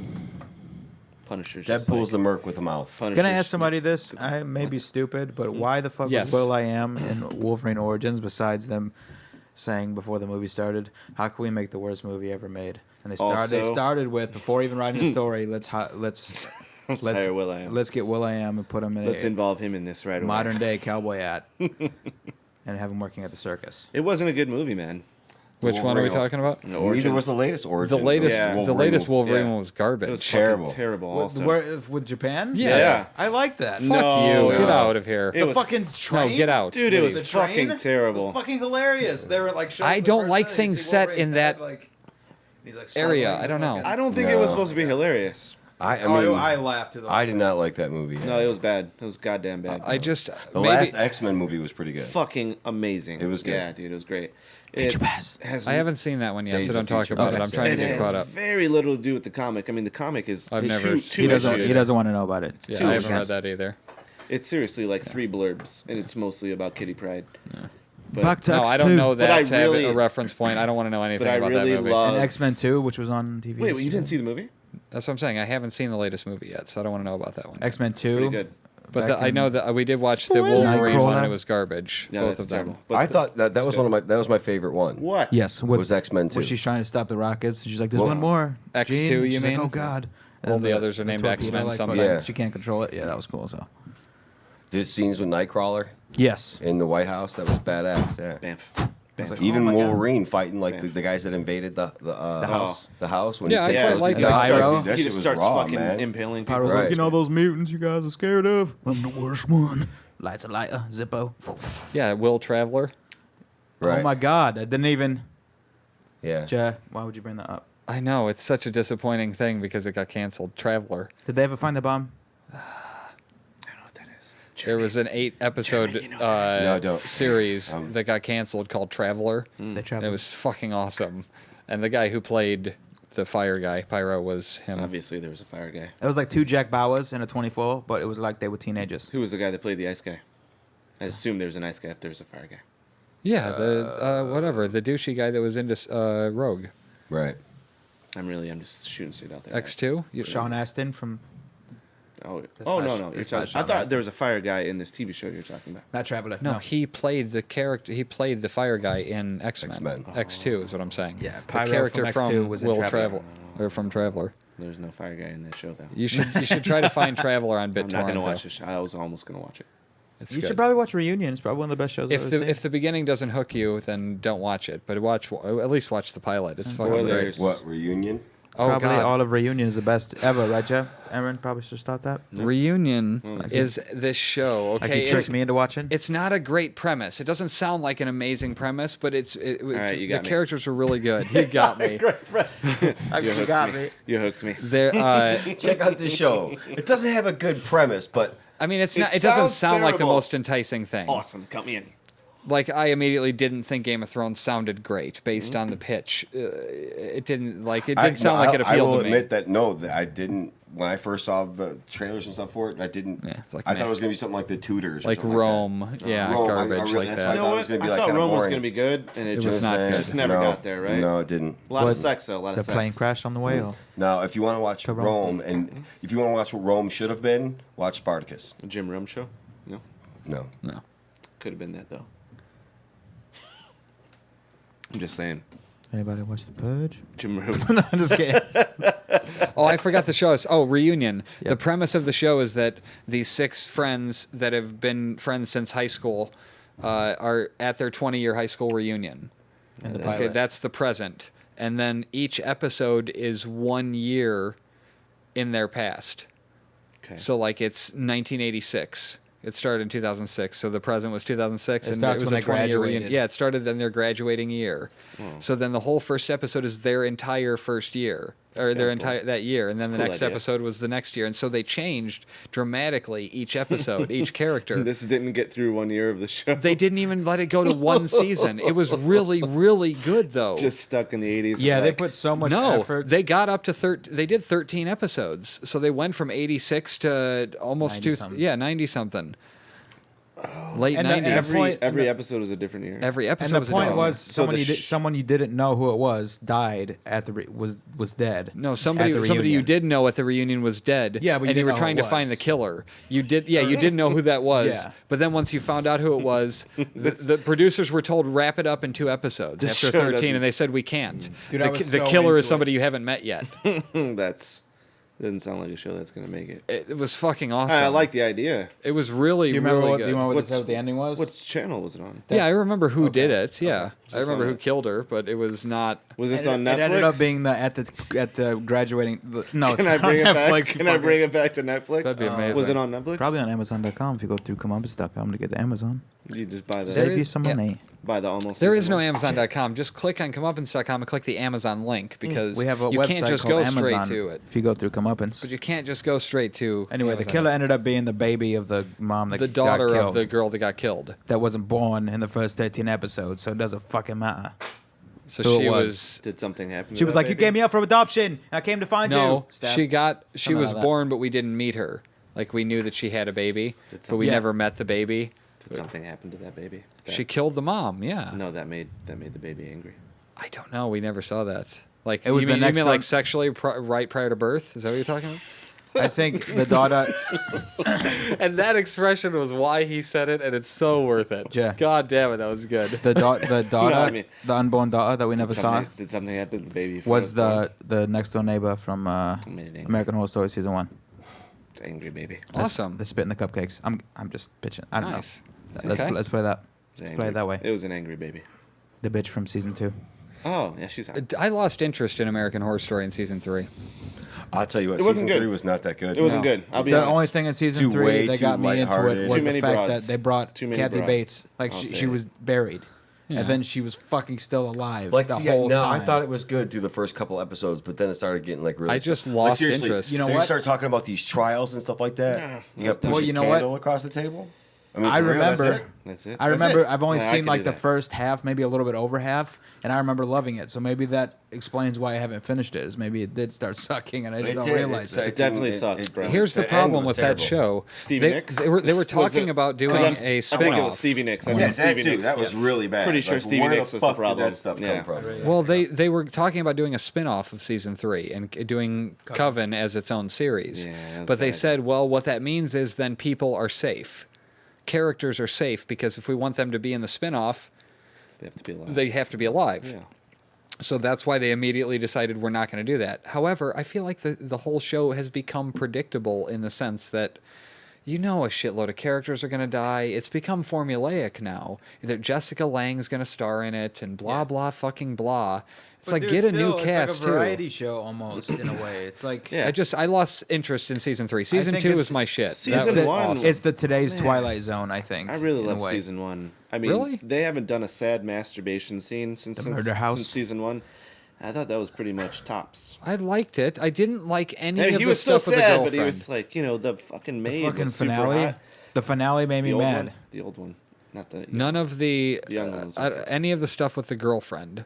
Punisher's Deadpool's the merc with the mouth. Can I ask somebody this? I may be stupid, but why the fuck Yes. was Will I Am in Wolverine Origins besides them saying before the movie started, "How can we make the worst movie ever made?" And they Also- started with before even writing the story. Let's hire Will.i.am. Let's get Will.i.am and put him in Let's a involve him in this right away. modern day cowboy hat, and have him working at the circus. It wasn't a good movie, man. Which one are we Wolverine. talking about? No, Neither Origins. was the latest Origin. The latest, Yeah. the latest Wolverine yeah. one was garbage. It was Terrible. fucking terrible. With, Also, with Japan? Yes. Yeah. I like that. Fuck No, you! it Get was- out of here. it The was- fucking train. No, get out. dude, it was The train fucking terrible. was fucking hilarious. They were like, shows I the don't person like and you things see set Wolverine's in head, that like, he's like area. struggling I don't to know. fucking- I don't think it was No. supposed to be hilarious. I Oh, mean, I laughed. Through the I did not like that movie. No, it was bad. It was goddamn bad. I just The maybe last X-Men movie was pretty good. fucking amazing. It was good. Yeah, dude, it was great. Future Pass. Has I haven't seen that one yet, Days so of don't talk Future about it. Past. I'm trying It to get has caught up. very little to do with the comic. I mean, the comic is I've it's never two seen He it. doesn't. issues. He doesn't want to know about it. Yeah, two I haven't issues. read that either. It's seriously like 3 blurbs, and it's mostly about Kitty Pryde. But, Back No, to I don't know But I that to have really- a reference point. I don't want to know anything I about really that movie. love- And X-Men 2, which was on TV. Wait, you didn't see the movie? That's what I'm saying. I haven't seen the latest movie yet, so I don't want to know about that one. X-Men 2. Pretty good. But back I in- know that we did watch the Wolverine one. Nightcrawler. And it was garbage. Yeah, both that's of them. terrible. But I it's- thought that was good. that was my favorite one. What? Yes. Was X-Men 2. Where she's trying to stop the rockets. And she's like, "There's Well, one more." X2, Gene. you She's mean? Like, oh God. And All then the others are named torpedo, X-Men like, something. Yeah. She can't control it. Yeah, that was cool. So. The scenes with Nightcrawler Yes. in the White House, that was badass. Yeah. Bamf. was like, Even oh my God. Wolverine fighting like Man. the guys that invaded the house. The house. When Yeah, I he takes quite those like guys, that. Pyro. that He shit just was starts raw, fucking man. impaling people. Pyro's Right. like, you know those mutants you guys are scared of? I'm the worst one. Lights a lighter. Zippo. Yeah, Will Traveler. Right. Oh my God. I didn't even. Yeah. Why would you bring that up? I know it's such a disappointing thing because it got canceled. Traveler. Did they ever find the bomb? I don't know what that is. There was an 8-episode German, you know what No, I don't. series that got canceled called Traveler. They And traveled. it was fucking awesome. And the guy who played the fire guy, Pyro, was him. Obviously, there was a fire guy. It was like 2 Jack Bauers and a 24, but it was like they were teenagers. Who was the guy that played the ice guy? I assume there was an ice guy if there was a fire guy. Yeah, the whatever, the douchey guy that was into Rogue. Right. I'm just shooting shit out there. X2? Sean Astin from Oh, That's oh not- no, no. You're it's not talking, I Sean thought Astin. there was a fire guy in this TV show you're talking about. Not Traveler. No, he played the character. He played the fire guy in X-Men. X-Men. X2 is what I'm saying. Yeah, the Pyro character from from, X2 was in Will Traveler. or from Traveler. There's no fire guy in that show though. You should try to find Traveler on BitTorrent. I'm not gonna watch though. this. I was almost gonna watch it. It's You good. should probably watch Reunion. It's probably one of the best shows I've if ever the seen. if the beginning doesn't hook you, then don't watch it. But at least watch the pilot. It's fucking great. Spoilers. What reunion? Oh Probably god. all of Reunion is the best ever, right, Jeff? Aaron probably should start that. Reunion is this show. Like Okay, he tricked me into watching. it's not a great premise. It doesn't sound like an amazing premise, but it's right, you got the me. characters were really good. You got me. You hooked me. You hooked me. There, Check out this show. It doesn't have a good premise, but I mean, it's It not. It doesn't sounds sound like the terrible. most enticing thing. Awesome. Count me in. Like I immediately didn't think Game of Thrones sounded great based on the pitch. It didn't like it didn't sound like it I appealed will to me. admit that that I didn't. When I first saw the trailers and stuff for it, I didn't. Yeah, it's like I meh. thought it was gonna be something like the Tudors, or Like something Rome, yeah, Rome, garbage really- like that's that. why You know thought it what? was gonna be I like thought kinda Rome was boring. gonna be good, and it was just not good. just never No, got there, right? No, it didn't. A lot of What- sex though. A lot The of sex. plane crashed on the way. Or? Now, if you want to watch Rome. Rome, and if you want to watch what Rome should have been, watch Spartacus. A Jim Rome show? No. No. No. Could have been that though. I'm just saying. Anybody watch The Purge? Jim Rome. No, I'm just kidding. Oh, I forgot the show. Oh, Reunion. The Yep. premise of the show is that these 6 friends that have been friends since high school are at their 20-year high school reunion. And the Okay, pilot. that's the present. And then each episode is 1 year in their past. Okay. So, like, it's 1986. It started in 2006, so the present was 2006, It and starts it was when a they 20-year graduated. reunion. Yeah, it started in their graduating year. So then the whole first episode is their entire first year, or their cool. entire that year, and then the cool next idea. episode was the next year, and so they changed dramatically each episode, each character. This didn't get through 1 year of the show. They didn't even let it go to one season. It was really, really good though. just stuck in the 80s. Yeah, they like, put so much No, effort. they got up to they did 13 episodes, so they went from 86 to almost 90 something. 90 something. Late And the- 90s. and the point- Every episode was a different year. Every And episode the was a point different was So the someone you didn't know who it was died at the was dead. No, at somebody the you reunion. did know at the reunion was dead. Yeah, but you and you didn't were know trying who to it find was. the killer. You did, yeah, you didn't know who that was. Yeah. But then once you found out who it was, the producers were told wrap it up in 2 episodes This after show 13, doesn't- and they said we can't. Dude, I the was the so killer into is somebody you haven't met yet. That's doesn't sound like a show that's gonna make it. It was fucking awesome. I like the idea. It was really, Do you remember really what? good. Do you remember what What's- they said what the ending was? What channel was it on? Yeah, I remember who did it. Yeah, I remember on who it. killed her, but it was not. Was this It- on Netflix? It ended up being at the graduating. No, it's Can I not bring it on back? Netflix, Can I bring it back to Netflix? That'd be amazing. Was it on Netflix? Probably on Amazon.com if you go through Columbus.com to get to Amazon. You just buy the There Save you is- some yeah. money. buy the almost. There season is no one. Amazon.com. Just click on comeuppance.com and click the Amazon link because We have a you website can't just called go Amazon. straight to it. If you go through Comeuppance. But you can't just go straight to. Anyway, the Amazon. killer ended up being the baby of the mom that the got daughter of killed, the girl that got killed. that wasn't born in the first 13 episodes, so it doesn't fucking matter. So Who it she was. was. Did something happen? She was like, "You gave me up for adoption, and I came to find you." No, Stab. she Something was like that. born, but we didn't meet her. Like we knew that she had a baby, Did but we something- never met the baby. Did something happen to that baby? She killed the mom. Yeah. No, that made the baby angry. I don't know. We never saw that. Like It was you the mean, next you mean like time- sexually right prior to birth? Is that what you're talking about? I think the daughter. And that expression was why he said it, and it's so worth it. Yeah. God damn it, that was good. The daughter, I mean- the unborn daughter that we never saw, Did something happen to the baby? was the next door neighbor from Amazing. American Horror Story season 1. angry baby? Awesome. The spit in the cupcakes. I'm just pitching. I don't Nice. know. Okay. Let's play that. It was Play angry. it that way. It was an angry baby. The bitch from season 2. Oh yeah, she's out. I lost interest in American Horror Story in season 3. I'll tell you what, It wasn't season good. 3 was not that good. It wasn't No. good. I'll be The honest. only thing in season Too 3 way that too got me into it lighthearted. was Too many the fact broads. that they brought Too many Kathy broads. Bates. Like I'll she say it. was buried, Yeah. and then she was fucking still alive Like, the see, whole no, time. I thought it was good through the first couple episodes, but then it started getting like really. I just like, lost seriously, interest. You know then what? you start talking about these trials and stuff like that. You got Well, push you a know what? candle across the table. I mean, I for real, that's remember. it? That's it. I That's remember. it. I've only Yeah, I seen can like do the that. first half, maybe a little bit over half, and I remember loving it. So maybe that explains why I haven't finished it. Is maybe it did start sucking, and I just It don't did. realize It it. It definitely sucks, bro. Here's the end problem was with terrible. that show. Stevie they, Nicks? They were Was talking it- about doing 'cause I'm- a I think it spin-off. was Stevie Nicks. I Yeah, think that Stevie too. Nicks. That was yeah. really bad. Pretty sure Like, Stevie where Nicks the was the fuck did problem. that stuff Yeah. come from? Well, they were talking about doing a spin-off of season 3 and doing Coven as its own series. Yeah, that was but they bad. said, well, what that means is then people are safe. Characters are safe because if we want them to be in the spin-off, They have to be alive. they have to be alive. Yeah. So that's why they immediately decided we're not going to do that. However, I feel like the whole show has become predictable in the sense that you know a shitload of characters are going to die. It's become formulaic now. That Jessica Lange's going to star in it and blah, blah, fucking blah. It's like, get a new cast, It's like a variety too. show almost in a way. It's like Yeah. I lost interest in season 3. Season think 2 it's- is my shit. Season that was one- awesome. it's the today's Man. Twilight Zone. I think I really in a love way. season 1. I mean, Really? they haven't done a sad masturbation scene since murder house? since season 1. I thought that was pretty much tops. I liked it. I didn't like any And of he the was so stuff with the sad, girlfriend. but he was like, the fucking maid The fucking was super finale. hot. The finale made me The old mad. one. The old one, not the None of the young ones were good. any of the stuff with the girlfriend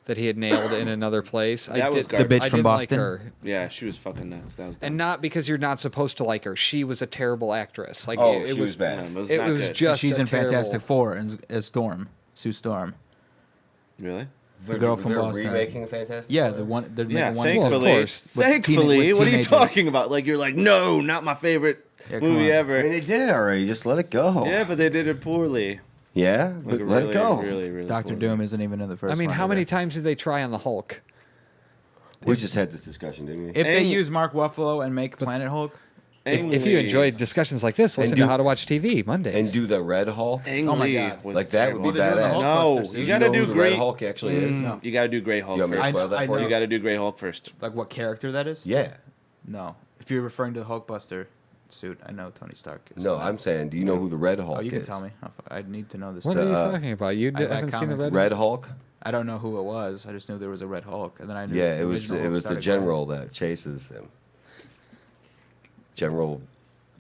that he had nailed in another place. That was The garbage. bitch I from didn't like Boston? her. Yeah, she was fucking nuts. That was dumb. And not because you're not supposed to like her. She was a terrible actress. Like Oh, it she was bad. it was It not was good. just She's a in terrible- Fantastic Four as Storm, Sue Storm. Really? The girl from They're Boston. remaking Fantastic Yeah, Four? the one. They're Yeah, making one. thankfully. Well, of course. With Thankfully, what are you teenagers. talking about? Like you're like, no, not my favorite Yeah, come movie on. ever. I mean, they did it already. Just let it go. Yeah, but they did it poorly. Yeah, Like, but let really, it go. Really, really. Doctor poorly. Doom isn't even in the first. I mean, one how many either. times did they try on the Hulk? We just had this discussion, didn't we? If they Ang- use Mark Ruffalo and make Planet Hulk, If you enjoyed discussions like this, listen to do- How to Watch TV Mondays. and do the Red Hulk. Ang Oh my Lee God. was Like, that would be terrible. Well, they're doing the badass. Hulk No, Busters, you dude. gotta know do who the Great Red Hulk actually is. Mm, you gotta do Grey Hulk You want me to first. spoil that I for know- you? You gotta do Grey Hulk first. like what character that is? Yeah. No, if you're referring to the Hulkbuster suit, I know Tony Stark. Is No, in that. I'm saying, do you know who the Red Hulk Oh, you can is? tell me. I need to know this. What stuff. are you uh, talking about? You I like haven't seen the comic- Red Red Hulk? I don't know who it was. I just knew there was a Red Hulk, and then I knew. Yeah, the it was original Hulk the started general that chases him. General, going-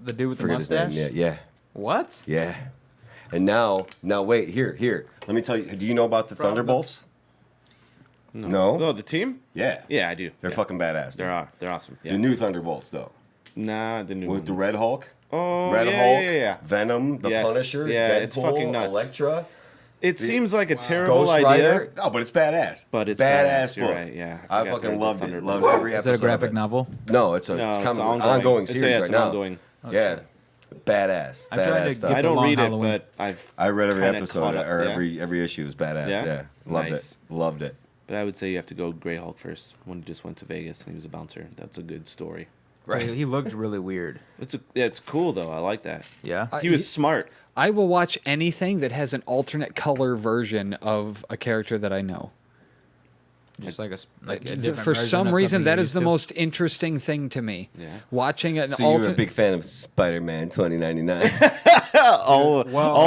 The dude with the forget his name. mustache. Yeah, What? yeah. And now wait, here. Let me tell you. Do you know about the From the- Thunderbolts? No. Oh, the team? Yeah. I do. They're Yeah. fucking badass. They're awesome. Yeah. The new Thunderbolts, though, Nah, the new with one. the Red Hulk. Oh, Red yeah, Hulk, yeah. Venom, the Yes. Punisher, Yeah, Deadpool, it's fucking nuts. Elektra, It seems like a terrible Ghost idea. Rider. No, but it's badass. But it's badass badass, you're book. right, yeah. I forgot fucking the loved it. Thunderbirds. Loves every Is episode. it a graphic of it. novel? No, it's No, it's it's kind of ongoing. ongoing It's- series yeah, right it's now. ongoing. Yeah, badass. I'm trying to badass get stuff. I the don't long read Halloween. it, but I read every kinda episode caught up, or yeah. every issue is badass. Yeah? Yeah, loved Nice. it. Loved it. But I would say you have to go Grey Hulk first when he just went to Vegas and he was a bouncer. That's a good story. Right. He looked really weird. It's cool though. I like that. Yeah. He was smart. I will watch anything that has an alternate color version of a character that I know. Just like a different For version some of reason, something that you're is the used to. most interesting thing to me. Yeah. Watching an So you're a alternate. big fan of Spider-Man 2099, all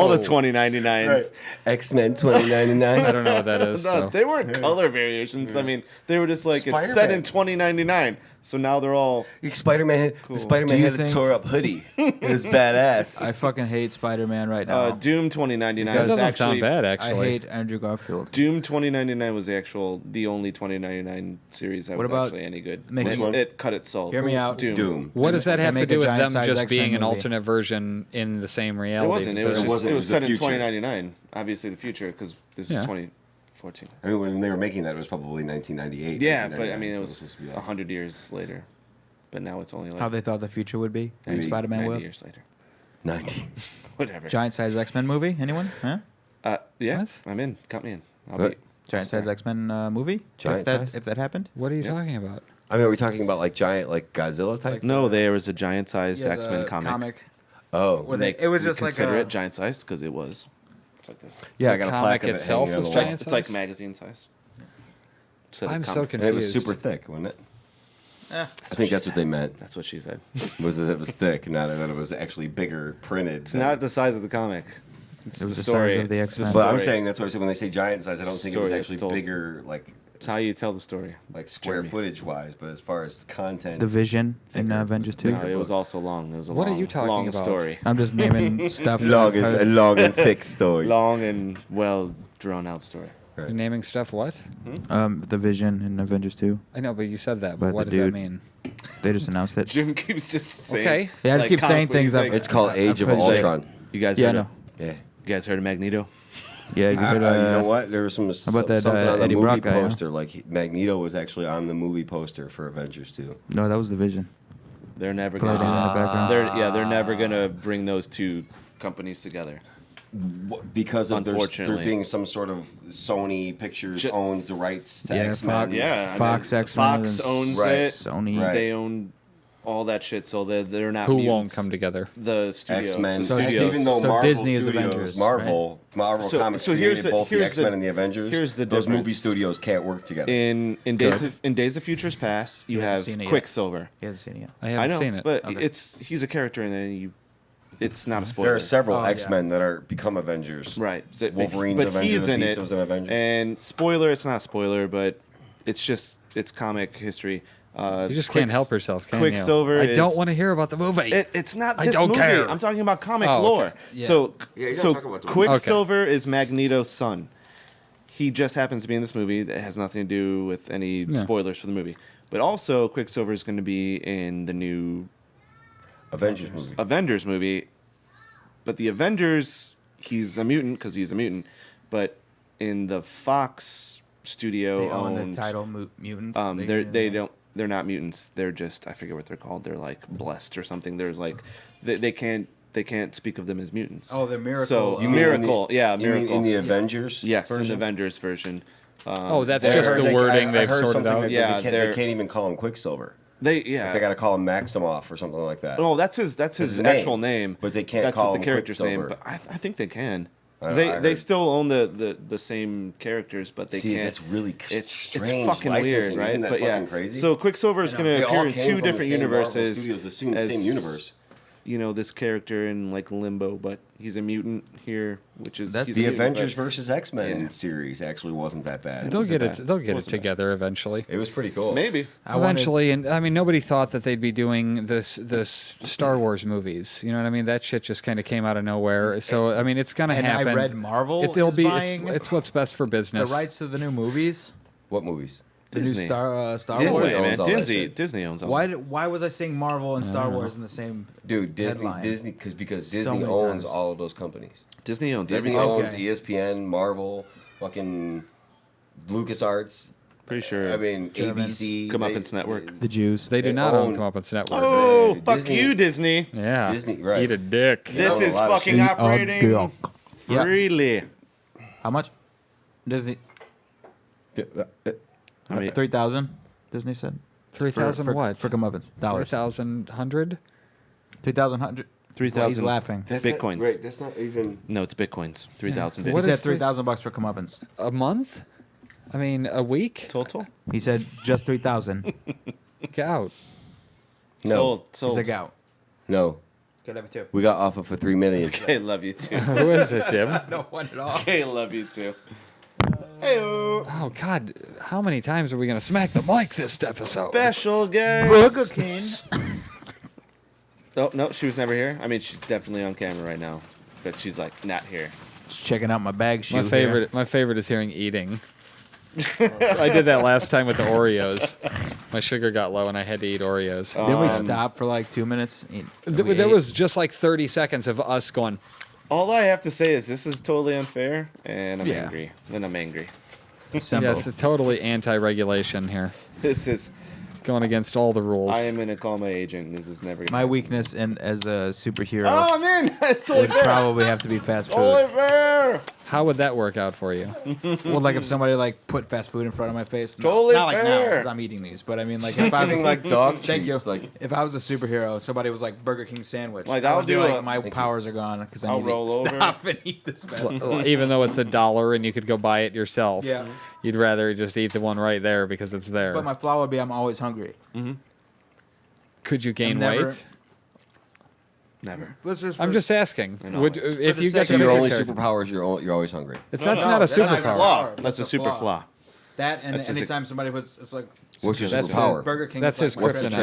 the 2099s. X-Men 2099. I don't know what that is. No, so. they weren't color variations. I mean, they were just like it's set Spider-Man. in 2099. So now they're all Spider-Man. The Do Spider-Man you had a think- tore-up hoodie. It was badass. I fucking hate Spider-Man right now. Doom 2099. That is doesn't actually, sound bad, I actually. hate Andrew Garfield. Doom 2099 was the only 2099 series that What was about actually any good. making- It, Which one? it cut its soul. Hear me out. Doom. What does that They have to make a do with them giant-sized just X-Men being an movie. alternate version in the same reality? It wasn't. that It was, they're- just, wasn't. it It was was set the in future. 2099. Obviously, the future because this Yeah. is 2014. I mean, when they were making that, it was probably 1998. Yeah, but I mean, it 1999, was so supposed to be like 100 years later. But now it's only like How they thought the future would be in 90 Spider-Man 90 Web. years later. 90. Whatever. Giant-sized X-Men movie? Anyone? Huh? Yeah, What? I'm in. Count me in. I'll What? be Giant-sized X-Men movie? Giant-sized? If that happened? What are you talking about? I mean, are we talking about like giant, like Godzilla type? No, there was a giant-sized Yeah, X-Men the comic. Oh, Where they, it was just like consider a, it giant-sized because it was. It's like this. yeah, I The got a comic plaque of it itself hanging on was the wall. giant It's like size? magazine size. Instead of I'm so comic. confused. And it was super thick, wasn't it? I think that's what they meant. That's what she said. Was that it was thick, not that it was actually bigger printed. It's not the size of the comic. It's It was the the story. size of the It's X-Men. But I'm story. saying that's what I said when they say giant size. I don't think it was Story that's actually told. bigger, like It's how you tell the story. square Jeremy. footage wise. But as far as content, the Vision in Thicker. Avengers 2. No, it was also long. It was a What are long, you talking long about? story. I'm just naming stuff. long I've heard. and, long and thick story. Long and well drawn out story. You're naming stuff what? The Vision in Avengers 2. I know, but you said that. But But what the does that dude- mean? They just announced it. Jim keeps just saying. Okay. Yeah, I just like, keep comic saying book, things he's that- like, It's called Age of pretty sure. Ultron. You guys Yeah, heard no. of, Yeah. You guys heard of Magneto? Yeah, you could. you know what? There was some about that, something on the Eddie movie Brock guy, huh? poster. Like Magneto was actually on the movie poster for Avengers 2. No, that was the Vision. They're never Floating gonna. in the background. They're never gonna bring those two companies together. Because of there Unfortunately. being some sort of Sony Pictures Ju- owns the rights to Yeah, X-Men. Yeah, Fox, X-Men, Fox and owns Right. it. Sony. Right. They own all that shit, so they're not. Who mutants. won't come together? The studios. X-Men. The So studios. Even though So Marvel Disney is Studios, Avengers, Marvel So- Comics so here's created the- both the here's the- X-Men and the Avengers. here's the those movie difference. studios can't work together. in Days of Futures Past, you He have hasn't seen it yet. Quicksilver. He hasn't seen it yet. I I haven't know, seen it. but Okay. he's a character, and then it's not a spoiler. There are several Oh, yeah. X-Men that are become Avengers. Right. So, Wolverine's but Avenger, he's the in Beast it. was an Avenger. And spoiler, it's not spoiler, but it's comic history. You just can't help yourself, can you? Quicksilver I is- don't want to hear about the movie. It's not I this don't movie. care. I'm talking about comic Oh, okay. lore. Yeah. So, Yeah, you gotta so talk about the movie. Quicksilver is Magneto's son. He just happens to be in this movie. That has nothing to do with any Yeah. spoilers for the movie. But also, Quicksilver is going to be in the new Avengers movie. Avengers movie. But the Avengers, he's a mutant because he's a mutant. But in the Fox studio, They own owned, the title mutant. they're not mutants. They're just, I forget what they're called. They're like blessed or something. There's like they can't speak of them as mutants. Oh, they're miracle. So You mean miracle, yeah, You mean miracle. in the Avengers? yes, in the version? Avengers version. Oh, that's I just heard the wording I they've heard sorted something out. that Yeah, they they're- can't even call him Quicksilver. They They got to call him Maximoff or something like that. Oh, that's his his actual name. but they can't That's call the him character's name. Quicksilver. But I think they can. I They heard. still own the same characters, but they See, can't. that's really it's strange fucking licensing. weird, right? Isn't that but yeah, fucking crazy? so Quicksilver is going They to all appear in came two from the different same Marvel universes. Studios, the same as, universe. You know, this character in like Limbo, but he's a mutant here, which is That's he's The a mutant, Avengers but- versus X-Men Yeah. series actually wasn't that bad. They'll get it. bad. They'll get it Wasn't bad. together eventually. It was pretty cool. Maybe. Eventually, and I mean, nobody thought that they'd be doing this Star Wars movies. You know what I mean? That shit just kind of came out of nowhere. So I mean, it's gonna And happen. I read Marvel It'll is be. buying It's what's best for the business. rights to the new movies. What movies? The new Disney. Star Disney, Wars. owns man. all that Disney, shit. Disney owns all. Why was I saying Marvel and Star Wars in the same? Dude, Headline. Disney, because So Disney many owns times. all of those companies. Disney owns Disney everything. owns Okay. ESPN, Marvel, fucking LucasArts. Pretty sure. I mean, Germans. ABC. Comeuppance Network. The Jews. They do They not own own- Comeuppance Network. Oh, Dude, fuck Disney- you, Disney. Yeah. Disney, right. Eat a dick. This own a is lot of fucking shit. operating Yeah. freely. How much? Disney. I mean, 3,000. Disney said. 3,000 what? For comeuppance. Dollars. 3,100? 3,100. 3,000. He's laughing. That's Bitcoins. Not, right, that's not even. no, it's bitcoins. 3,000 What He bitcoins. said is three- $3,000 for comeuppance. A month? I mean, a week? Total? He said just 3,000. Get out. No. Sold. He's Sold. like out. No. Could have it too. We got offer for $3 million. Okay, love you too. Who is it, Jim? No one at all. Okay, love you too. Hey-o. Oh, God. How many times are we going to smack the mic this episode? Special guest. Burger King. Oh, no, she was never here. I mean, she's definitely on camera right now, but she's like not here. Just checking out my bag shoe. My favorite is hearing eating. I did that last time with the Oreos. My sugar got low and I had to eat Oreos. Didn't we stop for like 2 minutes? There was just like 30 seconds of us going, All I have to say is this is totally unfair, and I'm Yeah. angry. Then I'm angry. Sembo. yes, it's totally anti-regulation here. This is. Going against all the rules. I am gonna call my agent. This is never. My weakness as a superhero Oh man, that's totally would fair. probably have to be fast Totally food. fair. How would that work out for you? Well, like if somebody like put fast food in front of my face. No, Totally not like now fair. because I'm eating these, but I mean like if I was Giving like dog Thank you. treats, like If I was a superhero, somebody was like Burger King sandwich. Like, I I'll would be do like a- my Thank you. powers are gone because I I'll need roll to over. stop and eat this fast food. Well, even though it's $1 and you could go buy it yourself, Yeah. you'd rather just eat the one right there because it's there. But my flaw would be I'm always hungry. Could you gain never- weight? Never. I'm just asking. I know. Would, For if the you got sake to so of pick your a only character- superpower is you're always hungry. If that's No, not a that's not a superpower, Flaw. That's That's a a super flaw. flaw. That and That's just a- anytime somebody puts it's like What's your That's superpower? Burger King. That's it's his like What's the kryptonite.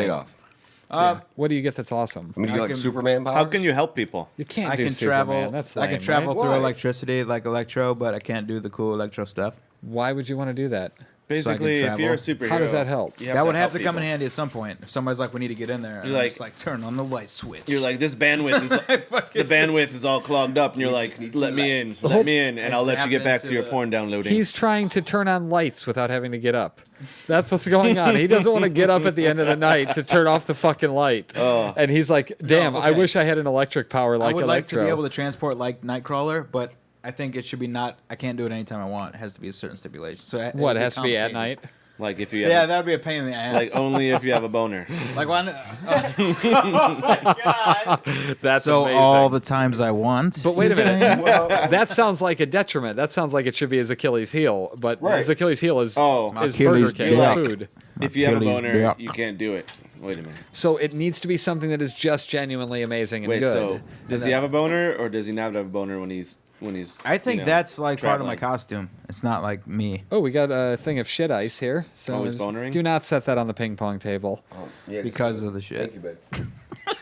trade-off? what do you get that's awesome? I mean, you I like can- Superman power? How can you help people? You can't I do can Superman. travel. That's I lame, can travel right? through Why? electricity like Electro, but I can't do the cool Electro stuff. Why would you want to do that? Basically, if travel. you're a superhero, How does that help? you That would have help to come in people. handy at some point. If somebody's like, "We need to get in there," and You're I'm like- just like, "Turn on the light switch." You're like, this bandwidth is the bandwidth is all clogged up, and you're We like, just need let some me in, lights. let me in, and I'll let you Zap get back to into your the- porn downloading. He's trying to turn on lights without having to get up. That's what's going on. He doesn't want to get up at the end of the night to turn off the fucking light. And he's like, damn, I okay. wish I had an electric power like I would like to Electro. be able to transport like Nightcrawler, but I think it should be not. I can't do it anytime I want. It has to be a certain stipulation. So What, it would has to be at complicated. night? like if you have, Yeah, that would be a pain in the ass. like only if you have a boner. like one. That's So amazing. all the times I want. But wait a minute. That sounds like a detriment. That sounds like it should be his Achilles heel. But Right. his Achilles heel is, Oh. is Achilles Burger King heel. food. If you have a Achilles boner, back. you can't do it. Wait a minute. So it needs to be something that is just genuinely amazing and Wait, good. so does he have a boner, or does he not have a boner when he's I think you know, that's like part of my traveling? costume. It's not like me. Oh, we got a thing of shit ice here. So Always just- bonering? do not set that on the ping pong table. Oh, yeah, Because of the shit. Thank you, babe.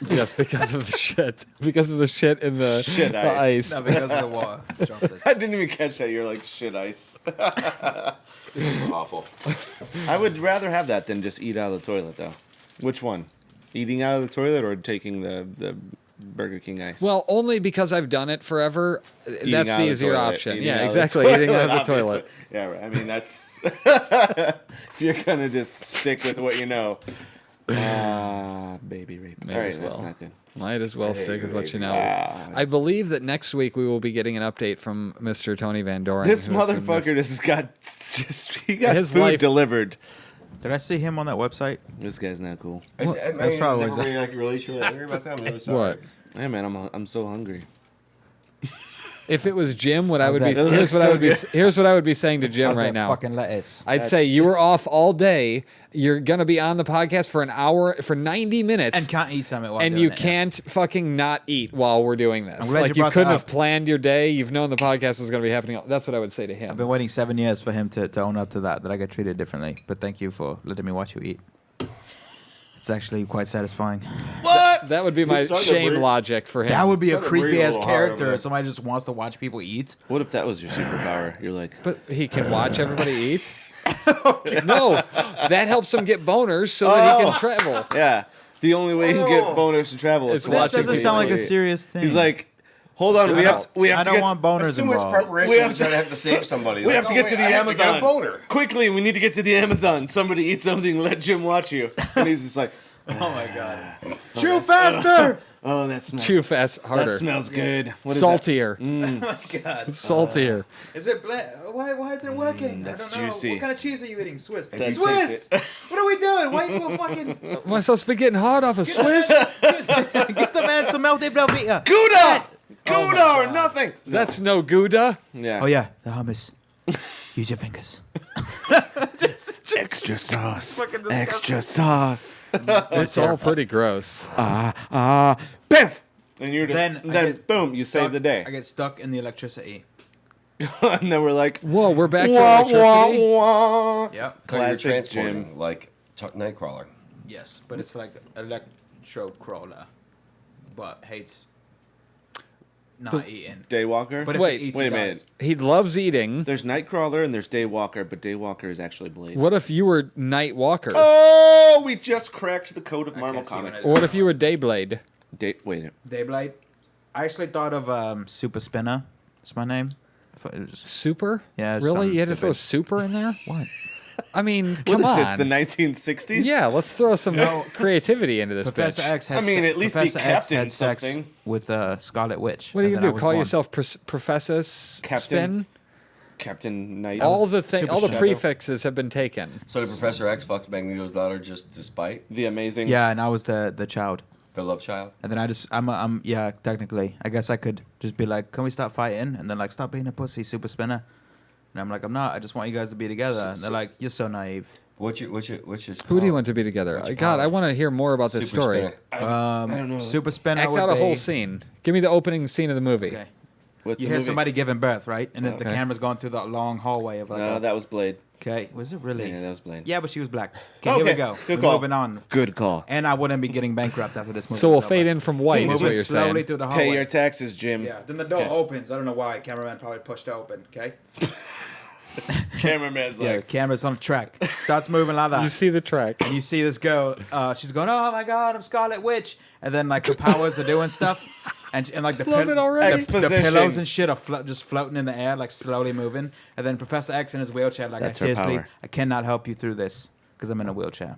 Yes, because of the shit. Because of the shit in the, Shit the ice. ice. No, because of the water. Chocolates. I didn't even catch that. You're like shit ice. This is awful. I would rather have that than just eat out of the toilet, though. Which one? Eating out of the toilet or taking the Burger King ice? Well, only because I've done it forever. Eating That's out the of easier toilet. option. Eating Yeah, out of exactly. the Eating out of the obviously. toilet. Yeah, right. I mean, that's if you're gonna just stick with what you know. Baby rape. Might All right, as that's well. not good. Might as well stick with what you know. Ah. I believe that next week we will be getting an update from Mr. Tony Van Doren. This who has been motherfucker he got His food life- delivered. Did I see him on that website? This guy's not cool. That's probably really like really truly angry about that. I'm really sorry. What? Hey man, I'm so hungry. If it was Jim, what I would be that? here's what I would be here's what I would be saying to Jim How's right that now. Fucking lettuce. I'd say you were off all day. You're gonna be on the podcast for an hour, for 90 minutes, and can't eat something while and doing you it, can't fucking not eat while we're doing this. I'm glad Like you you brought couldn't that have up. planned your day. You've known the podcast was gonna be happening. That's what I would say to I've him. been waiting 7 years for him to own up to that I got treated differently. But thank you for letting me watch you eat. It's actually quite satisfying. What? That would be my starting to shame breathe. logic for him. That would be a Started to breathe creepy a ass little hard over character there. if somebody just wants to watch people eat. What if that was your superpower? You're like, But he can watch everybody eat. No, that helps him get boners so that he can travel. yeah. The only way he can get boners to travel It's is to That watch watching doesn't sound like a people eat. serious thing. He's like, hold on, we have to I get don't want boners There's too much involved. preparation. We We have have to- to have to save somebody. we Like, have to get to the I have to get Amazon. a boner. Quickly, we need to get to the Amazon. Somebody eat something. Let Jim watch you. And he's just like, Oh my god. Chew faster! oh, that smells. Chew fast, harder. That smells good. What is Saltier. Oh my god. Saltier. Is it why isn't it working? that's I don't know. juicy. What kind of cheese are you eating? Swiss. That's Swiss! juicy. What are we doing? Why are you fucking Am I supposed to be getting hard off a Swiss? get the man some melted Velveeta? Gouda! Oh Gouda my or God. nothing. That's no Gouda. Yeah. Oh yeah, the hummus. Use your fingers. Extra sauce. fucking disgusting. Extra sauce. It's all pretty gross. Biff! And you're just, Then I then get boom, you stuck- save the day. I get stuck in the electricity. And then we're like, Whoa, we're back to wah, electricity. wah, wah. Yep. So you're Classic transporting Jim. like Nightcrawler. Yes, but it's like electro crawler, but hates not eating. Daywalker. But if Wait, he eats, wait a he minute. dies. He loves eating. There's Nightcrawler and there's Daywalker, but Daywalker is actually Blade. What if you were Night Walker? Oh, we just cracked the code of Marvel can't see what Comics. I Or what if you were Dayblade? Wait. Dayblade. I actually thought of Super Spinner. That's my name. It was just- Super? Yeah, it's Really? something You had to throw stupid. super in there? What? I mean, What come is on. this, the 1960s? Yeah, let's throw some creativity into this Professor bitch. X had I mean, at least be Professor X Captain had sex something. with Scarlet Witch. What are you and gonna then I do? was Call born. yourself Professor Captain Spin? Captain Knight. All the Super all the Shadow. prefixes have been taken. So did Professor X fuck Magneto's daughter just to spite The Amazing. Yeah, and I was the child. the love child? And then I'm yeah, technically. I guess I could just be like, can we stop fighting? And then like, stop being a pussy, Super Spinner. And I'm like, I'm not. I just want you guys to be together. And they're like, you're so naive. What's your Who do you want to be together? God, I want to hear more about this story. I don't know. Super Spinner Act would out a be- whole scene. Give me the opening scene of the movie. Okay. What's You the hear movie? somebody giving birth, right? And then the Okay. camera's going through that long hallway of like. No, that was Blade. Okay, was it really? Yeah, that was Blade. Yeah, but she was black. Okay, here we Okay, go. good We're call. moving on. Good call. And I wouldn't be getting bankrupt after this movie. So we'll is over. fade in from white, is Moving what you're slowly saying. through the hallway. Pay your taxes, Jim. Yeah. Then the door Okay. opens. I don't know why. Cameraman probably pushed it open. Okay. Cameraman's Yeah. like, Camera's on track. Starts moving like that. You see the track. And you see this girl. She's going, "Oh my God, I'm Scarlet Witch." And then like her powers are doing stuff, and like the Love it already. the Exposition. pillows and shit are just floating in the air, like slowly moving. And then Professor X in his wheelchair, like, That's I her seriously, power. I cannot help you through this because I'm in a wheelchair.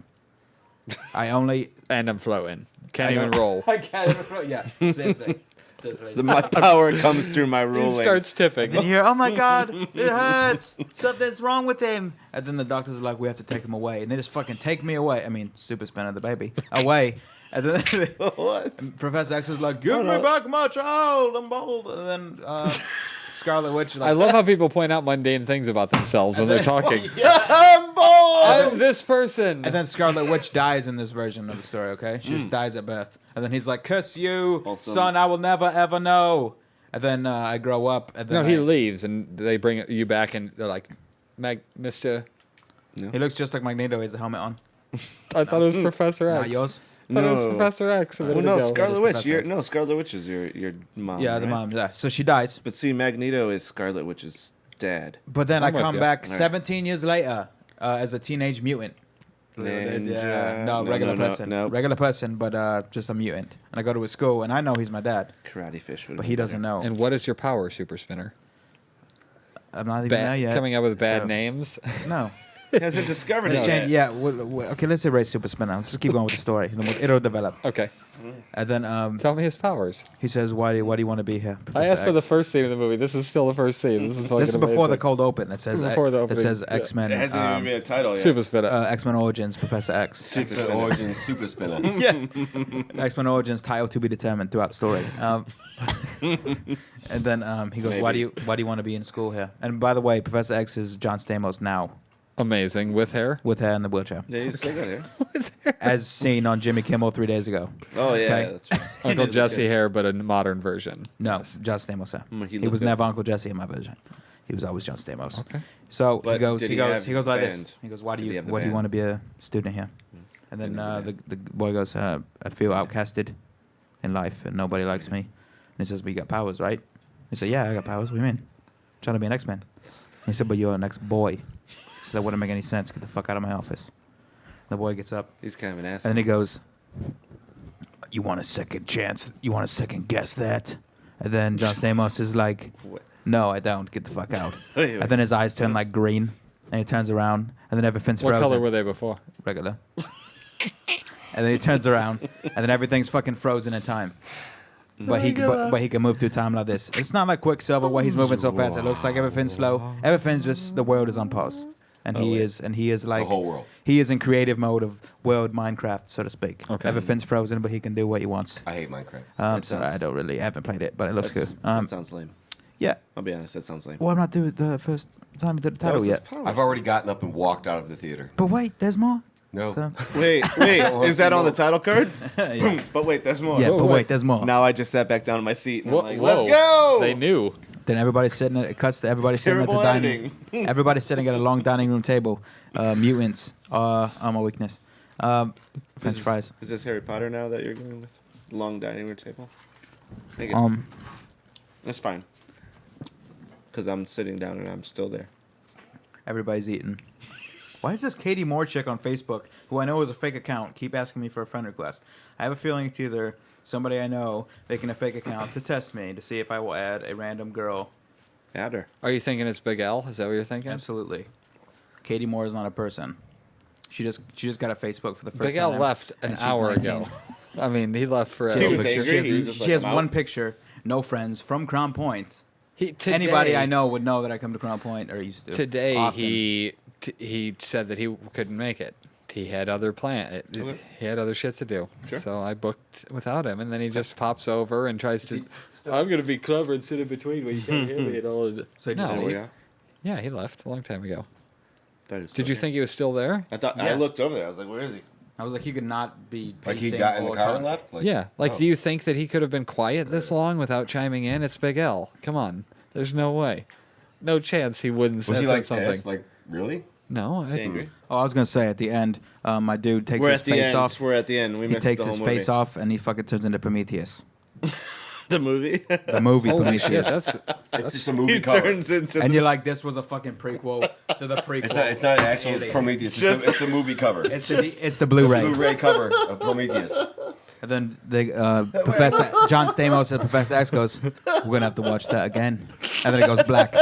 I only. And I'm floating. Can't I even don't- roll. I can't even roll. Yeah, seriously. my power comes through my He ruling. starts tipping. Then you hear, "Oh my God, it hurts. Something's wrong with him." And then the doctors are like, "We have to take him away." And they just fucking take me away. I mean, Super Spinner, the baby, away. And then What? Professor X was like, "Give me back my child. I'm bold." And then Scarlet Witch is like, I love how people point out mundane things about themselves when they're talking. I'm bold! I'm this person. And then Scarlet Witch dies in this version of the story, okay? She just dies at birth. And then he's like, "Curse you, Awesome. son, I will never, ever know." And then I grow up. And No, then he I- leaves and they bring you back and they're like, Mr. he looks just like Magneto. He has a helmet on. I thought it was Professor X. Not yours? I thought it was No. Professor X. A Well, minute no, ago. Scarlet That is Witch. Professor X. No, Scarlet Witch is your mom. Yeah, the right? mom. Yeah. So she dies. But see, Magneto is Scarlet Witch's dad. But then I'm I with come you. back Alright. 17 years later as a teenage mutant. Ninja. No, No, regular no, no, person. no. Regular person, but just a mutant. And I go to his school, and I know he's my dad, Karate Fish would. but he doesn't know. And what is your power, Super Spinner? I'm not even there Bad, yet. coming up with bad so- names. No. He hasn't discovered Let's it change. yet. Yeah. Okay, let's erase Super Spinner. Let's just keep going with the story. And then it'll develop. Okay, And then tell me his powers. he says, "Why do you want to be here?" I Professor asked for the X? first scene of the movie. This is still the first scene. This is fucking This is before the amazing. cold open. It says Before the It opening, says yeah. X Men. It hasn't even been a title yet. Super Spinner. X Men Origins, Professor X. X-Men Origins Super Spinner. Yeah. X Men Origins title to be determined throughout the story. And then he goes, "Why do you want to be in school here?" And by the way, Professor X is John Stamos now, Amazing with hair. with hair in the wheelchair, Yeah, he's still got hair. as seen on Jimmy Kimmel 3 days ago. Oh yeah, Okay. that's right. Uncle Jesse hair, but a modern version. No, Yes. John Stamos. Sir. He He looked was good. never Uncle Jesse in my version. He was always John Stamos. Okay. So But he goes, did he he have goes, he his goes like band? this. He goes, "Why do Did he you, have the why do you band? want to be a student here?" And then didn't know the boy goes, "I feel outcasted in life, and nobody likes me. And he says, "But you got powers, right?" He said, "Yeah, I got powers. What do you mean? I'm trying to be an X-Man." He said, "But you're an X-boy." So that wouldn't make any sense. Get the fuck out of my office. The boy gets up, He's kind of an and asshole. then he goes, "You want a second chance? You want to second guess that?" And then John Stamos is like, What? "No, I don't. Get the fuck out." Wait. And then his eyes turn like green, and he turns around, and then everything's What frozen. color were they before? Regular. And then he turns around, and then everything's fucking frozen in time. But he can move through time like this. It's not like Quicksilver where he's moving so fast. It looks like everything's slow. Everything's just the world is on pause, and he is like The whole world. he is in creative mode of world Minecraft, so to speak. Okay. Everything's frozen, but he can do what he wants. I hate Minecraft. That So sounds- I haven't played it, but it looks That's- good. that sounds lame. Yeah. I'll be honest, that sounds lame. Well, I'm not doing the first time we did the That title was his yet. powers. I've already gotten up and walked out of the theater. But wait, there's more. No. So, Wait, is that on the title card? yeah, But wait, there's more. yeah Whoa, but wait. wait, there's more. Now I just sat back down in my seat and Whoa, I'm like, whoa. let's go! They knew. Then everybody's sitting. It cuts to everybody sitting at the Terrible dining. editing. Everybody's sitting at a long dining room table. Mutants are my weakness. French fries. Is this Harry Potter now that you're going with? Long dining room table? Make it- That's fine. Because I'm sitting down and I'm still there. Everybody's eating. Why is this Katie Moore chick on Facebook, who I know is a fake account, keep asking me for a friend request? I have a feeling it's either somebody I know making a fake account to test me to see if I will add a random girl. Add her. Are you thinking it's Big L? Is that what you're thinking? Absolutely. Katie Moore is not a person. She just got a Facebook for the first Big time. L left an and she's hour 19. ago. I mean, he left for He a was Picture. angry. She has, He was just she like, has "I'm one out." picture, no friends, from Crown Point. Today, Anybody I know would know that I come to Crown Point or used to. Today often. he said that he couldn't make it. He had other Okay. He had other shit to do. Sure. So I booked without him, and then he just pops over and tries to. I'm gonna be clever and sit in between where you can't hear me and all. So he No. just Oh, leave? yeah. Yeah, he left a long time ago. That is Did so you weird. think he was still there? I thought Yeah. I looked over there. I was like, where is he? I was like, he could not be Like he pacing got in the all car time. and left? Like, Yeah. Like, Oh. do you think that he could have been quiet this long without chiming in? It's Big L. Come on. There's no way. No chance he wouldn't Was have he said like something. pissed? Like, really? No. Is he angry? Oh, I was gonna say at the end, my dude takes We're his at the face end. off. We're at the end. We He missed takes the whole his movie. face off and he fucking turns into Prometheus. The movie. The movie Holy shit. Prometheus. It's just a movie he cover. turns into. And you're like, this was a fucking prequel to the prequel. It's not actual Alien. Prometheus. Just- It's the movie cover. It's the It's Blu-ray. Blu-ray cover of Prometheus. And then the Professor John Stamos and Professor X goes, "We're gonna have to watch that again." And then it goes black,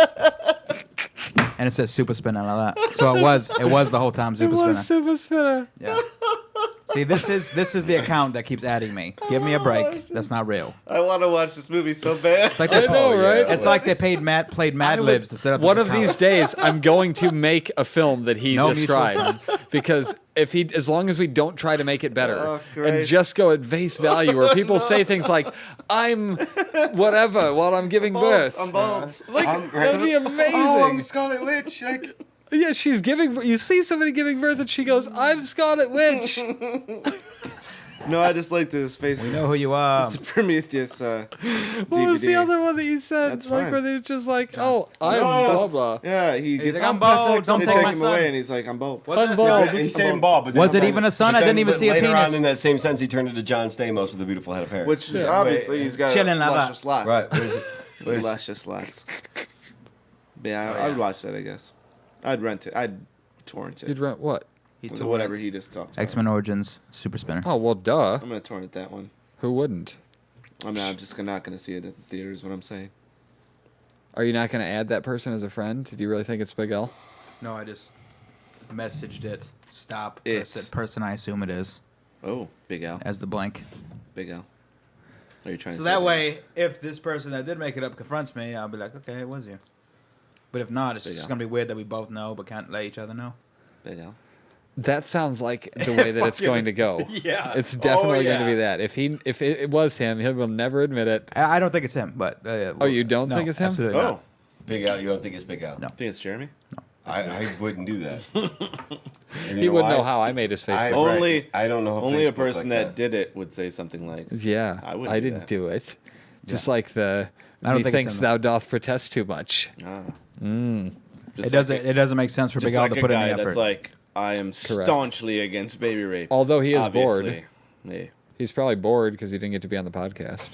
and it says Super Spinner like that. So it was the whole time Super Spinner. Super Spinner. Yeah. See, this is the account that keeps adding me. Give me a break. That's not real. I want to watch this movie so bad. It's like I they, know, right? It's like they played Mad Libs to set up. One this of these account. days, I'm going to make a film that he No mutual describes because as long as we don't try to make it better Oh, and Christ. just go at face value, where people say things like "I'm whatever" while I'm giving birth, I'm bald. like I'm- that'd be amazing. Oh, I'm Scarlet Witch. Like, Yeah, she's giving. You see somebody giving birth, and she goes, "I'm Scarlet Witch." No, I just like his face. We know who you are. It's Prometheus What DVD. was the other one that you said? That's like fine. where they're just like, "Oh, I'm No. blah blah." Yeah, he gets like, "I'm bald, don't They take take my him son." away, and he's like, "I'm bald." I'm bald. he's saying bald, but Was then- it even a son? but I didn't then- even but see a later penis. on in that same sentence, he turned into John Stamos with a beautiful head of hair. Which obviously he's got Chilling like luscious that. lots. Right. What is- Luscious lots. But yeah, I would watch that. I guess I'd rent it. I'd torrent it. You'd rent what? He With told whatever us. he just talked about. X-Men Origins Super Spinner. Oh well, duh. I'm gonna torrent that one. Who wouldn't? I'm just not gonna see it at the theater. Is what I'm saying. Are you not going to add that person as a friend? Do you really think it's Big L? No, I just messaged it. Stop. It. Person I assume it is Oh, Big Al. as the blank. Big Al. Are you trying So to? that say way, if this person that did make it up confronts me, I'll be like, okay, it was you. But if not, it's There you just go. gonna be weird that we both know but can't let each other know. Big Al. That sounds like the way that it's going to go. Yeah. It's definitely going to yeah. be that. If it was him, he will never admit it. I don't think it's him, but Oh, you don't no, think it's him? Absolutely Oh, not. Big Al, you don't think it's Big Al? No. I think it's Jeremy. I wouldn't do that. And He you wouldn't know why? how I made his face. I- look. Only- I don't know. Only a Facebook person like that did it would say something like, Yeah, I wouldn't I do didn't that. do it. Just like the I don't think it's methinks him, thou doth protest too much. ah. It doesn't. It doesn't make sense for Just Big Al like to a put in guy the effort. that's like, I am staunchly against baby rape. Although he is Obviously. bored. Hey, He's probably bored because he didn't get to be on the podcast.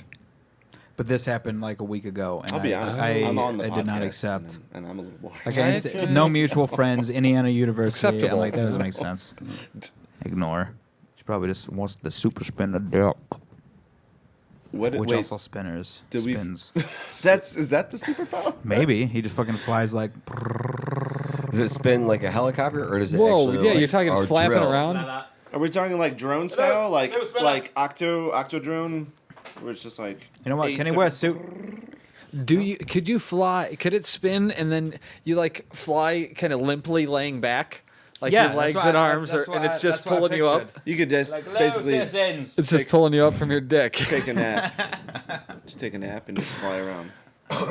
But this happened like a week ago, and I'll be honest. I'm on the I did not podcast, accept. and I'm a little bored. Like no mutual friends, Indiana University. Acceptable. I'm like, that doesn't make sense. Ignore. She probably just wants the super spinner dick, What? which Wait, also spinners. Did we- Spins. is that the superpower? Maybe he just fucking flies like. Does it spin like a helicopter, or does it Whoa, actually? yeah, like, you're talking or flapping drill? around. Are we talking like drone style, like octo drone, where it's just like? You know what? 8 Can he wear a different- suit? Could you fly? Could it spin and then you like fly kind of limply laying back, like Yeah, your that's legs what and I- arms, that's are, what and I- it's just that's what I pulling you up. pictured. You could just basically It's just pulling you up from your dick. take a nap, just take a nap and just fly around.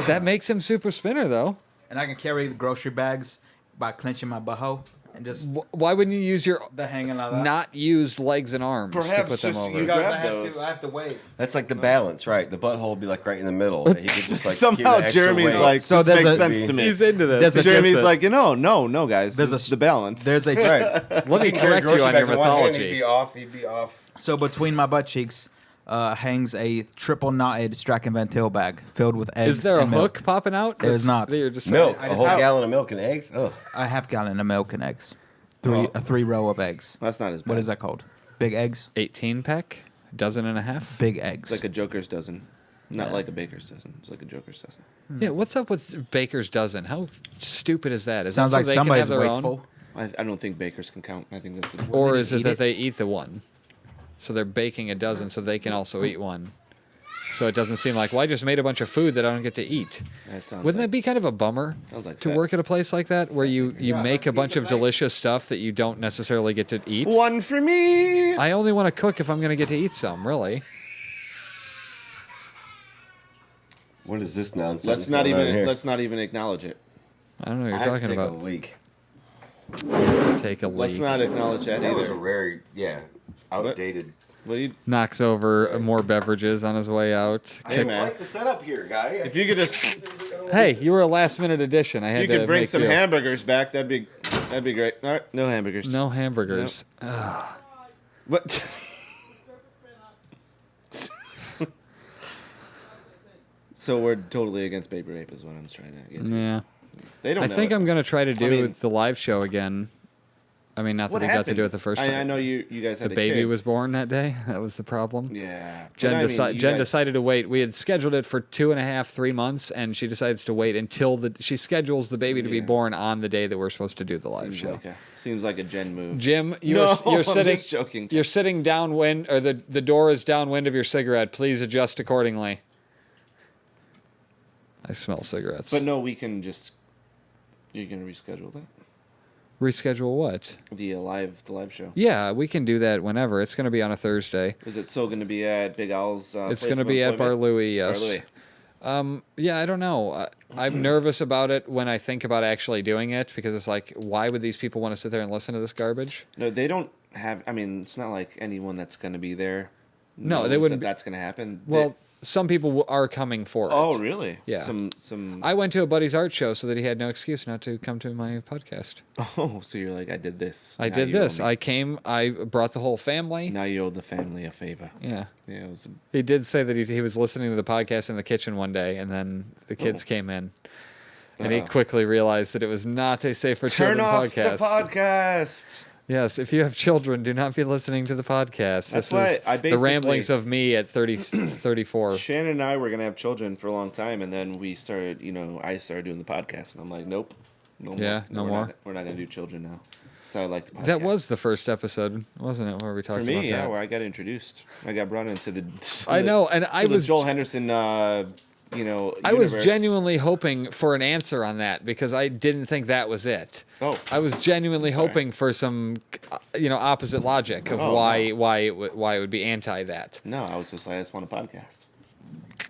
That makes him super spinner though. And I can carry the grocery bags by clenching my butthole and just Why wouldn't you use your the hanging like that. not used legs and arms to Perhaps put them just over? you Guys, grab those. I have to wait. That's like the balance, right? The butthole would be like right in the middle. That he could just like keep Somehow the extra Jeremy's weight. like, So this there's makes a- sense to me. He's into this. There's a Jeremy's difference. like, no, guys. There's This is a- the balance. There's a right. Let me correct you on your mythology. He'd be off. He'd be off. So between my butt cheeks hangs a triple knotted Strachan Van Til bag filled with eggs. Is there a and milk. hook popping out? There's not. That you're just Milk, I a just- whole How- gallon of milk and eggs. Oh, A half gallon of milk and eggs. Oh. A 3 row of eggs. That's not as bad. What is that called? Big eggs. 18 pack, dozen and a half. Big eggs. It's like a Joker's dozen, not like a baker's dozen. It's like a Joker's dozen. Yeah, what's up with Baker's dozen? How stupid is that? Is Sounds that like so they can somebody's have their wasteful. own? I don't think bakers can count. I think that's the Or they is just it eat that it? they eat the one? So they're baking a dozen so they can also eat one. So it doesn't seem like, well, I just made a bunch of food that I don't get to eat. That sounds Wouldn't like, that be kind of a bummer Sounds like to fat. work at a place like that where you make a bunch of delicious stuff that you don't necessarily get to eat? one for me? I only want to cook if I'm going to get to eat some, really. what is this nonsense? Let's not going on even here? let's not even acknowledge it. I don't know what I you're have to talking take about. a leak. Take a Let's leak. not acknowledge that That was a either. rare, outdated. What do you? Knocks over more beverages on his way out. Hey, Kicks- man. I like the setup here, guy. If you could just, Hey, you were a last minute addition. I had you to could bring make some do. hamburgers back. That'd be great. All right, no hamburgers. No hamburgers. What? So we're totally against baby rape, is what I'm trying to get to. Yeah. They don't. I know think it. I'm gonna try to do mean- the live show again. I mean, not that What we got to happened? do it the first time. I know you guys had The a baby kid. was born that day. That was the problem. Yeah. But Jen, I mean, you Jen guys- decided to wait. We had scheduled it for 2.5, 3 months, and she decides to wait until she schedules the baby to be Yeah. born on the day that we're supposed to do the live show. Seems like a Jen move. Jim, No, you're I'm sitting. just joking. You're sitting downwind, or the door is downwind of your cigarette. Please adjust accordingly. I smell cigarettes. But no, we can just. You can reschedule that. Reschedule what? The live show. Yeah, we can do that whenever. It's going to be on a Thursday. Is it still going to be at Big Owl's? It's place going to of be at employment? Bar-Louie, yes. Bar-Louie. Yeah, I don't know. I'm nervous about it when I think about actually doing it because it's like, why would these people want to sit there and listen to this garbage? No, they don't have. I mean, it's not like anyone that's going to be there. No, they knows wouldn't that be- That's going to happen. Well, some people are coming for it. oh, really? Yeah. Some. I went to a buddy's art show so that he had no excuse not to come to my podcast. Oh, so you're like, I did this. I Now did you owe this. me. I came. I brought the whole family. Now you owe the family a favor. Yeah. Yeah, it was. He did say that he was listening to the podcast in the kitchen one day, and then the kids came in. And he Uh-oh. quickly realized that it was not a safe for Turn children off podcast. the podcast. Yes, if you have children, do not be listening to the podcast. That's This why is I the basically- ramblings of me at 34. Shannon and I were gonna have children for a long time, and then we started. I started doing the podcast, and I'm like, nope, no more. Yeah, no we're more. We're not gonna do children now. So I like the podcast. That was the first episode, wasn't it, where we talked for me, about yeah, that? where I got introduced. I got brought into the. I know, and I the was Joel Henderson. I was universe. genuinely hoping for an answer on that because I didn't think that was it. Oh. I was genuinely hoping for some, opposite logic of Oh, why it would be anti that. No, I was just like, I just want a podcast.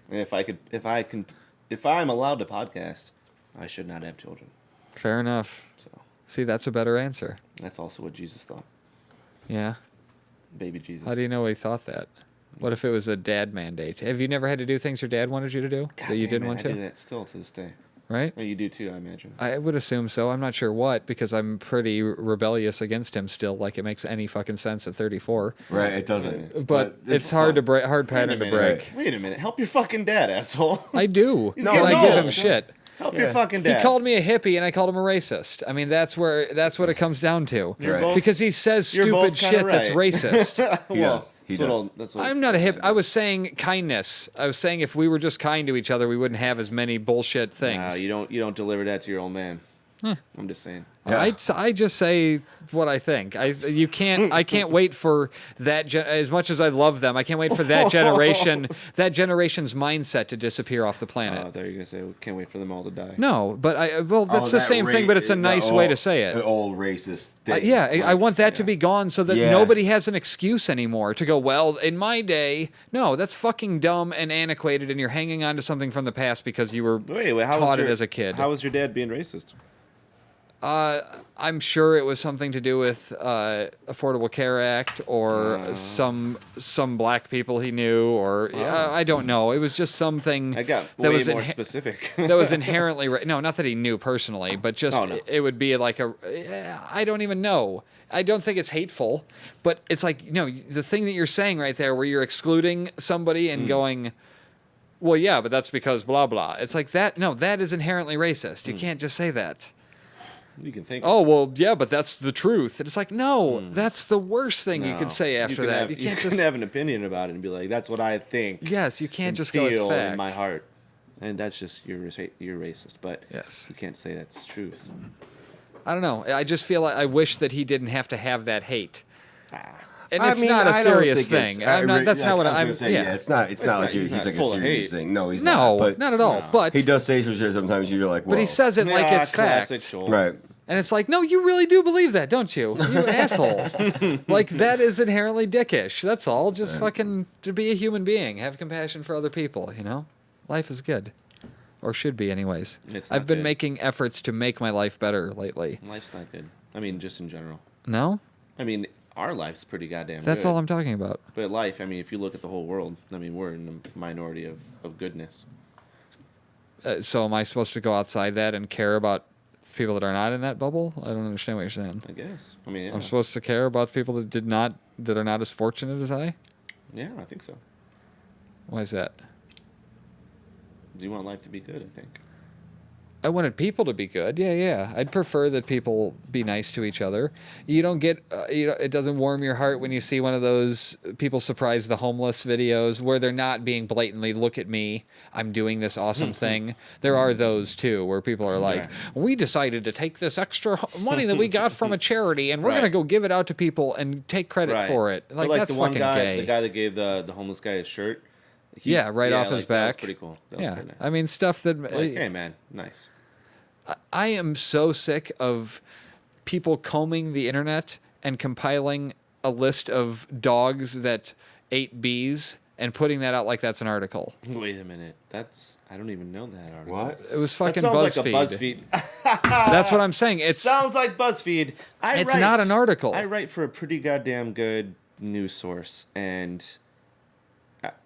And if I'm allowed to podcast, I should not have children. Fair enough. So See, that's a better answer. that's also what Jesus thought. Yeah. Baby Jesus. How do you know he thought that? What if it was a dad mandate? Have you never had to do things your dad wanted you to do God that you damn didn't it, want I to? do that still to this day. right? Oh, you do too, I imagine. I would assume so. I'm not sure what, because I'm pretty rebellious against him still. Like it makes any fucking sense at 34. Right, it doesn't. But it's hard to break, hard pattern to break. Wait a minute. Help your fucking dad, asshole. I do. He's But getting I give him old. shit. Help your fucking dad. He called me a hippie and I called him a racist. I mean, that's what it comes down to. You're both- Because he says you're stupid both kinda shit that's right. racist. He does. He that's what does. I'll- that's what- I'm not a hip. I was saying kindness. I was saying if we were just kind to each other, we wouldn't have as many bullshit things. Nah, you don't deliver that to your old man. I'm just saying. Yeah. I just say what I think. I can't wait for that as much as I love them. I can't wait for that generation's mindset to disappear off the planet. There you're gonna say, can't wait for them all to die. No, but that's Oh, the that same thing, but it's a nice way to say An it. old racist thing. I want that to be gone so that Yeah. nobody has an excuse anymore to go, well, in my day. No, that's fucking dumb and antiquated, and you're hanging on to something from the past because you were Wait, how taught was it as a kid. How was your dad being racist? I'm sure it was something to do with Affordable Care Act or some black people he knew, or I don't know. It was just something I got that way was more specific. that was inherently no, not that he knew personally, but just Oh, no. it would be like I don't even know. I don't think it's hateful, but it's like the thing that you're saying right there, where you're excluding somebody and going, well, yeah, but that's because blah blah. It's like that. No, that is inherently racist. You can't just say that. You can think. Oh, well, yeah, but that's the truth. And it's like, no, that's the worst thing you could say after that. You can't just have an opinion about it and be like, that's what I think. Yes, you can't and just go, it's feel fact. in my heart, and that's just you're racist. But Yes. you can't say that's truth. I don't know. I just feel like I wish that he didn't have to have that hate. And I it's mean, not a I don't serious think it's- thing. I'm not. That's like, not what I was I'm. gonna say, Yeah. It's not like he's he's not like a full of serious hate. thing. No, he's No, not. But not at all. But he does say some shit sometimes. You're like, whoa. but he says it like it's classic fact. Joel. right. And it's like, no, you really do believe that, don't you? You asshole. Like, that is inherently dickish. That's all. Just fucking to be a human being. Have compassion for other people, Life is good. Or should be, anyways. It's I've not been good. making efforts to make my life better lately. Life's not good. I mean, just in general. No? I mean, our life's pretty goddamn That's good. all I'm talking about. But life, I mean, if you look at the whole world, I mean, we're in the minority of goodness. So am I supposed to go outside that and care about people that are not in that bubble? I don't understand what you're saying. I guess. I mean, yeah. I'm supposed to care about people that are not as fortunate as I? Yeah, I think so. Why is that? Do you want life to be good? I think. I wanted people to be good. Yeah. I'd prefer that people be nice to each other. You don't get, it doesn't warm your heart when you see one of those people surprise the homeless videos where they're not being blatantly, look at me, I'm doing this awesome thing. There are those too, where people are like, we decided to take this extra money that we got from a charity and we're going to go give it out to people and take credit for it. Like, that's the one fucking guy, gay. the guy that gave the homeless guy his shirt. Right off his That back. was pretty cool. That was Yeah. pretty nice. I mean, stuff that... Like, hey, man, nice. I am so sick of people combing the internet and compiling a list of dogs that ate bees and putting that out like that's an article. Wait a minute. I don't even know that article. What? It was That fucking sounds BuzzFeed. like a BuzzFeed. That's what I'm saying. It's Sounds like BuzzFeed. It's not an article. I write for a pretty goddamn good news source, and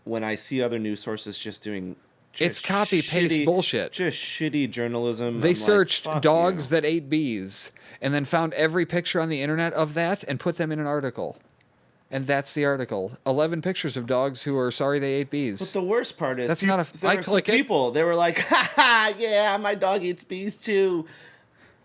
when I see other news sources just doing It's copy-paste bullshit. Just shitty journalism. They I'm searched like, fuck dogs you. that ate bees and then found every picture on the internet of that and put them in an article. And that's the article. 11 pictures of dogs who are sorry they ate bees. But the worst part is, That's not a- there I were some click it. people. They were like, "Ha ha, yeah, my dog eats bees too."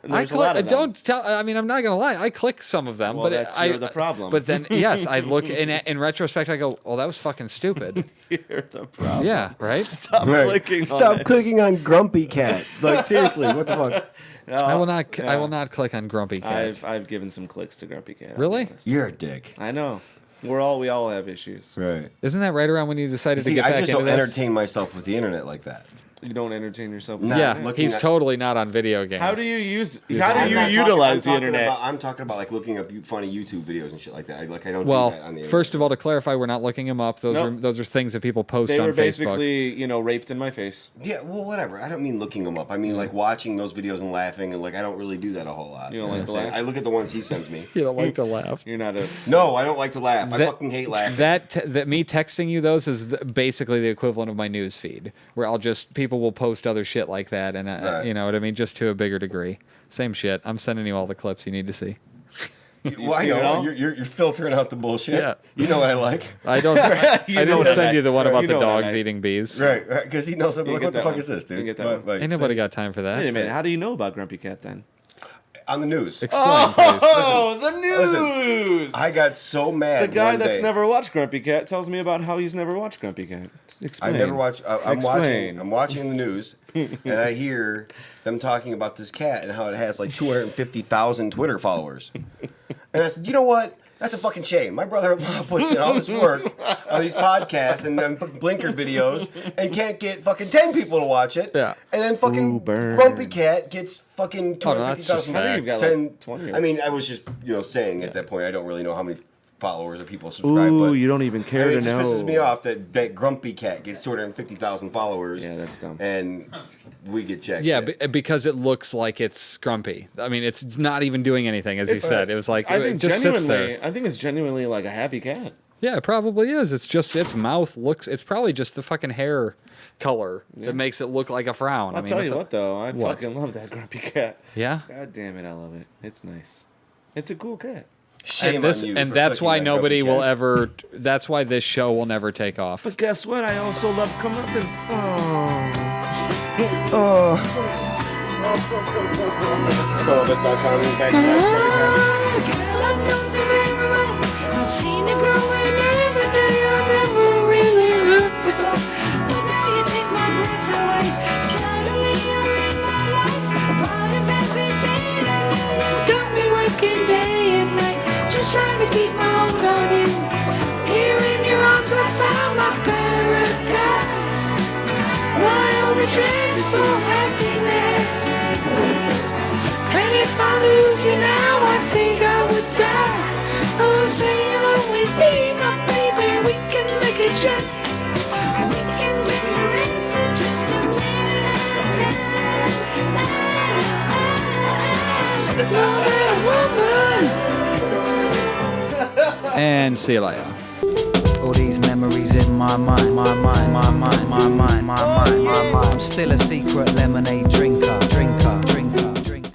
And I there's a lot of them. don't tell. I mean, I'm not gonna lie. I click some of them, Well, but you're the problem. But then, yes, I look in retrospect. I go, "Oh, that was fucking stupid." You're the problem. Yeah, right. Stop Right. clicking. Stop on it. clicking on Grumpy Cat. Like, seriously, what the fuck? I will not. I will not click on Grumpy Cat. I've given some clicks to Grumpy Cat. I'll be Really? honest. You're a dick. I know. We all have issues. Right. Isn't that right around when you decided to See, get I back just into don't this? entertain myself with the internet like that. You don't entertain yourself. No. Yeah, looking he's at- totally not on video games. How do you use? I'm How do not you talking- utilize the I'm talking internet? I'm talking about like looking up funny YouTube videos and shit like that. I don't do that on the Well, internet. first of all, to clarify, we're not looking them up. Those Nope. are things that people post They on were Facebook. basically, raped in my face. Yeah, well, whatever. I don't mean looking them up. I mean like watching those videos and laughing, and like I don't really do that a whole lot. You don't like to what I'm saying? laugh? I look at the ones he sends me. You don't like to laugh. You're not a. No, I don't like to laugh. I That- fucking hate laughing. That me texting you those is basically the equivalent of my news feed, where I'll just people will post other shit like that, and Right. you know what I mean, just to a bigger degree. Same shit. I'm sending you all the clips you need to see. Well, I seen it know all? you're filtering out the bullshit. Yeah. You know what I like. I don't. I didn't that. send you the one Right, about you the know that, dogs right. eating bees. Right, because he knows. I'm You like, get what the that fuck one. is this, dude? You get that one. Ain't nobody got time for that. Wait a minute. How do you know about Grumpy Cat then? On the news. Explain, please. Oh, the news! I got so mad. the guy one that's day. never watched Grumpy Cat tells me about how he's never watched Grumpy Cat. Explain. I never watch. I'm Explain. watching the news, and I hear them talking about this cat and how it has like 250,000 Twitter followers. And I said, you know what? That's a fucking shame. My brother-in-law puts in all this work on these podcasts and then blinker videos and can't get fucking 10 people to watch it. Yeah. And then fucking Ooh, burn. Grumpy Cat gets fucking Oh, no, that's just 250,000. fact. I think you've got like 20 or I mean, I was just saying at that point, I don't really know how many followers or people subscribe. Ooh, but you don't even care I mean, to it just know. pisses me off that Grumpy Cat gets 250,000 followers. Yeah, that's dumb. And we get jacked. Yeah, because it looks like it's grumpy. I mean, it's not even doing anything, as you said. It was like I it think just sits there. I think it's genuinely like a happy cat. Yeah, it probably is. It's just its mouth looks. It's probably just the fucking hair color that makes it look like a frown. I'll tell you what though, I What? fucking love that Grumpy Cat. Yeah. God damn it, I love it. It's nice. It's a cool cat. Shame And this, on you and for that's flicking why that nobody Grumpy will Cat. ever. That's why this show will never take off. But guess what? I also love comeuppance. Cohosts.com is back to Girl, I've known you very well. I've seen you growing every day. I never really looked before. But now you take my breath away. Suddenly you're in my life. Part of everything I knew. Got me working day and night. Just trying to keep my hold on you. Here in your arms I found my paradise. My only chance for happiness. And if I lose you now, I think I would die. I will say you'll always be my baby. We can make it shut. We can do anything just a minute at a time. Love that woman. And see you later. All these memories in my mind, my mind, my mind, my mind, my mind, my mind. I'm still a secret lemonade drinker.